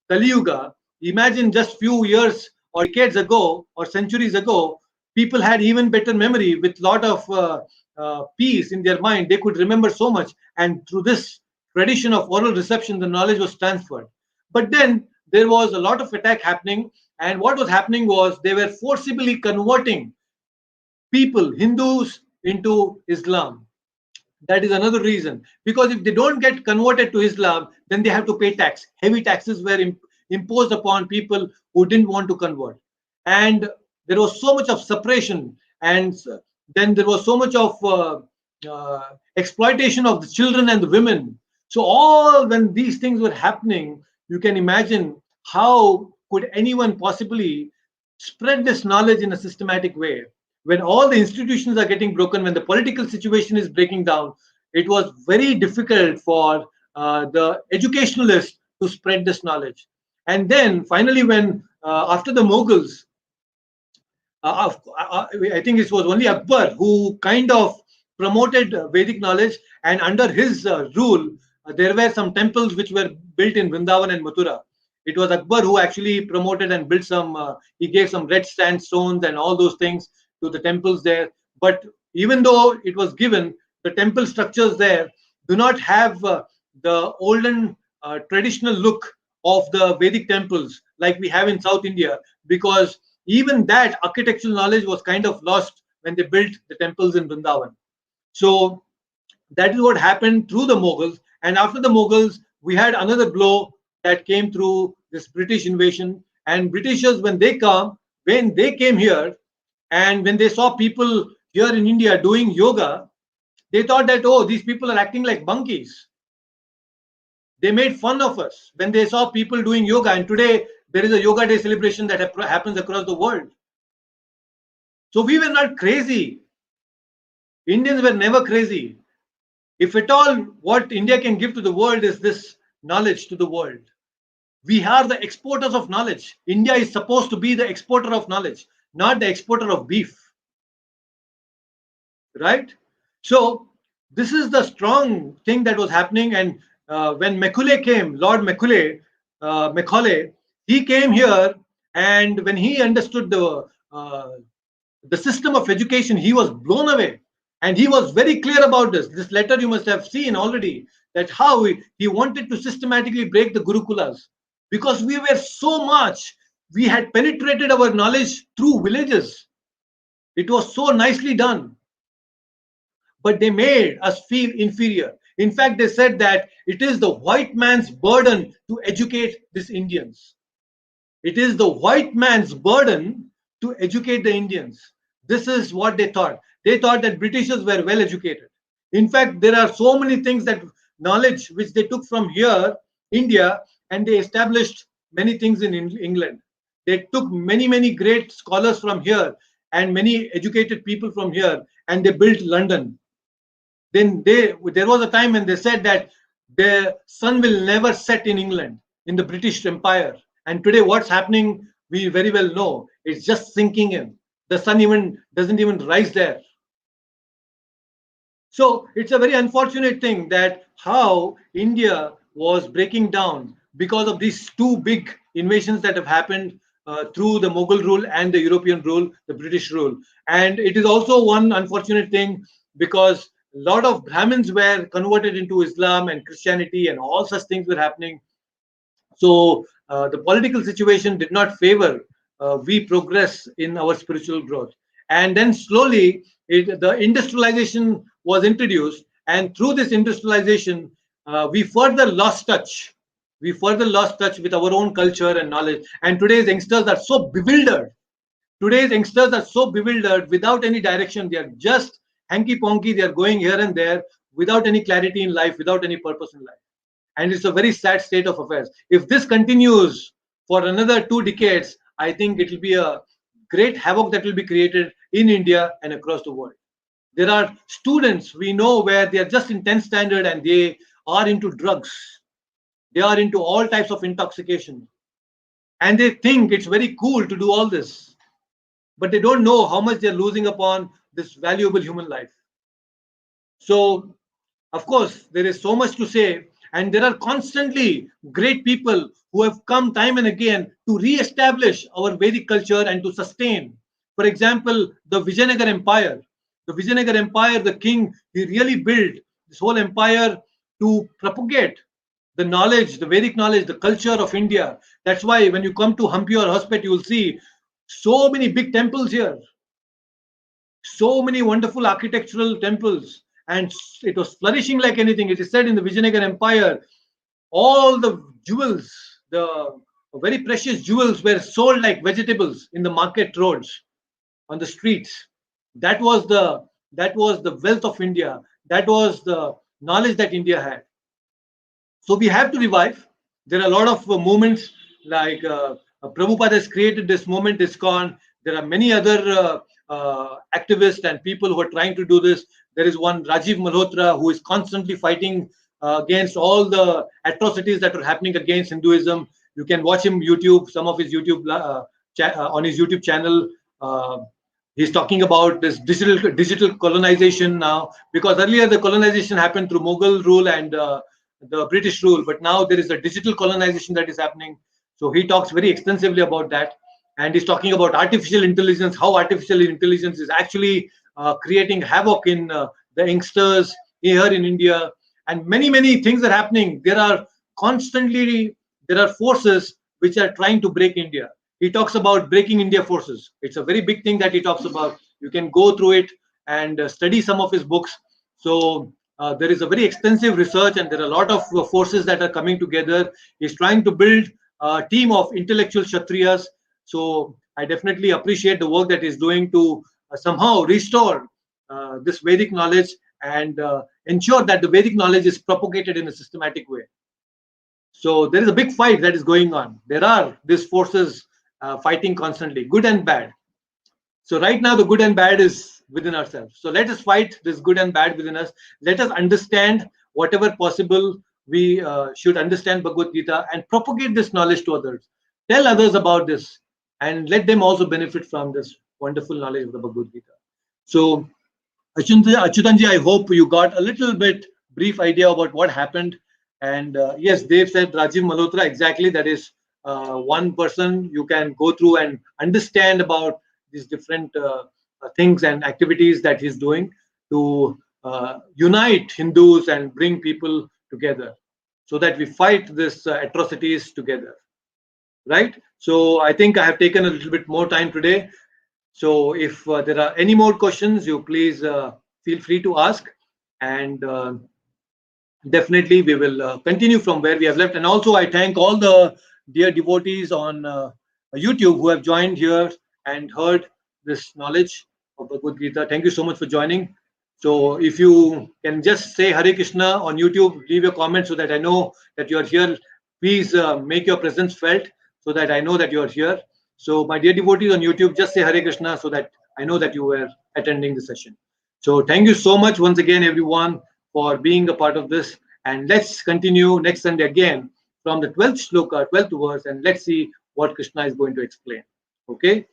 Kali Yuga, imagine just few years or decades ago or centuries ago, people had even better memory with lot of peace in their mind. They could remember so much, and through this tradition of oral reception, the knowledge was transferred. But then there was a lot of attack happening, and what was happening was they were forcibly converting people, Hindus, into Islam. That is another reason, because if they don't get converted to Islam, then they have to pay tax. Heavy taxes were imposed upon people who didn't want to convert, and there was so much of suppression, and then there was so much of exploitation of the children and the women. So all when these things were happening, you can imagine how could anyone possibly spread this knowledge in a systematic way. When all the institutions are getting broken, when the political situation is breaking down, it was very difficult for the educationalists to spread this knowledge. And then finally, when after the Mughals, I think it was only Akbar who kind of promoted Vedic knowledge, and under his rule, there were some temples which were built in Vrindavan and Mathura. It was Akbar who actually promoted and built some, he gave some red sandstones and all those things to the temples there. But even though it was given, the temple structures there do not have the olden traditional look of the Vedic temples like we have in South India, because even that architectural knowledge was kind of lost when they built the temples in Vrindavan. So that is what happened through the Mughals. And after the Mughals, we had another blow that came through this British invasion. And Britishers, when they came here, and when they saw people here in India doing yoga, they thought that, oh, these people are acting like monkeys. They made fun of us when they saw people doing yoga. And today, there is a Yoga Day celebration that happens across the world. So we were not crazy. Indians were never crazy. If at all, what India can give to the world is this knowledge to the world. We are the exporters of knowledge. India is supposed to be the exporter of knowledge, not the exporter of beef. Right? So this is the strong thing that was happening. And when Macaulay came, Lord Macaulay, he came here, and when he understood the system of education, he was blown away. And he was very clear about this. This letter you must have seen already, that how he wanted to systematically break the Gurukulas, because we were so much, we had penetrated our knowledge through villages. It was so nicely done. But they made us feel inferior. In fact, they said that it is the white man's burden to educate these Indians. It is the white man's burden to educate the Indians. This is what they thought. They thought that Britishers were well educated. In fact, there are so many things, that knowledge which they took from here, India, and they established many things in England. They took many, many great scholars from here and many educated people from here, and they built London. Then there was a time when they said that the sun will never set in England, in the British Empire. And today what's happening, we very well know. It's just sinking in. The sun even doesn't even rise there. So it's a very unfortunate thing that how India was breaking down because of these two big invasions that have happened through the Mughal rule and the European rule, the British rule. And it is also one unfortunate thing, because a lot of Brahmins were converted into Islam and Christianity, and all such things were happening. So the political situation did not favor we progress in our spiritual growth. And then slowly the industrialization was introduced, and through this industrialization we further lost touch We further lost touch with our own culture and knowledge. And today's youngsters are so bewildered. Today's youngsters are so bewildered without any direction. They are just hanky ponky. They are going here and there without any clarity in life, without any purpose in life. And it's a very sad state of affairs. If this continues for another 2 decades, I think it will be a great havoc that will be created in India and across the world. There are students we know where they are just in 10th standard and they are into drugs. They are into all types of intoxication. And they think it's very cool to do all this. But they don't know how much they're losing upon this valuable human life. So, of course, there is so much to say, and there are constantly great people who have come time and again to re-establish our Vedic culture and to sustain. For example, the Vijayanagar Empire. The Vijayanagar Empire, the king, he really built this whole empire to propagate the knowledge, the Vedic knowledge, the culture of India. That's why when you come to Hampi or Hospet, you will see so many big temples here, so many wonderful architectural temples, and it was flourishing like anything. It is said in the Vijayanagar Empire, all the jewels, the very precious jewels were sold like vegetables in the market roads, on the streets. That was the wealth of India. That was the knowledge that India had. So we have to revive. There are a lot of movements like Prabhupada has created this movement, ISKCON. There are many other activists and people who are trying to do this. There is one Rajiv Malhotra who is constantly fighting against all the atrocities that are happening against Hinduism. You can watch him YouTube, some of his YouTube on his YouTube channel. He's talking about this digital colonization now, because earlier the colonization happened through Mughal rule and the British rule, but now there is a digital colonization that is happening. So he talks very extensively about that, and he's talking about artificial intelligence, how artificial intelligence is actually creating havoc in the youngsters here in India, and many things are happening. There are forces which are trying to break India. He talks about breaking India forces. It's a very big thing that he talks about. You can go through it and study some of his books. So there is a very extensive research, and there are a lot of forces that are coming together. He's trying to build a team of intellectual Kshatriyas. So I definitely appreciate the work that he's doing to somehow restore this Vedic knowledge and ensure that the Vedic knowledge is propagated in a systematic way. So there is a big fight that is going on. There are these forces fighting constantly, good and bad. So right now, the good and bad is within ourselves. So let us fight this good and bad within us. Let us understand whatever possible we should understand Bhagavad Gita and propagate this knowledge to others. Tell others about this and let them also benefit from this wonderful knowledge of the Bhagavad Gita. So Achyutanji, I hope you got a little bit brief idea about what happened. And yes, Dave said Rajiv Malhotra, exactly. That is one person you can go through and understand about these different things and activities that he's doing to unite Hindus and bring people together so that we fight these atrocities together. Right? So I think I have taken a little bit more time today. So if there are any more questions, you please feel free to ask, and definitely we will continue from where we have left. And also I thank all the dear devotees on YouTube who have joined here and heard this knowledge of Bhagavad Gita. Thank you so much for joining. So if you can just say Hare Krishna on YouTube, leave your comment so that I know that you are here. Please make your presence felt so that I know that you are here. So my dear devotees on YouTube, just say Hare Krishna so that I know that you were attending the session. So thank you so much once again, everyone, for being a part of this. And let's continue next Sunday again from the 12th shloka, 12th verse, and let's see what Krishna is going to explain. Okay?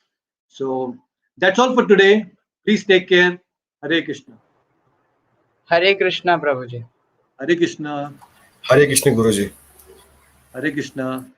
So that's all for today. Please take care. Hare Krishna. Hare Krishna, Prabhuji. Hare Krishna. Hare Krishna, Guruji. Hare Krishna.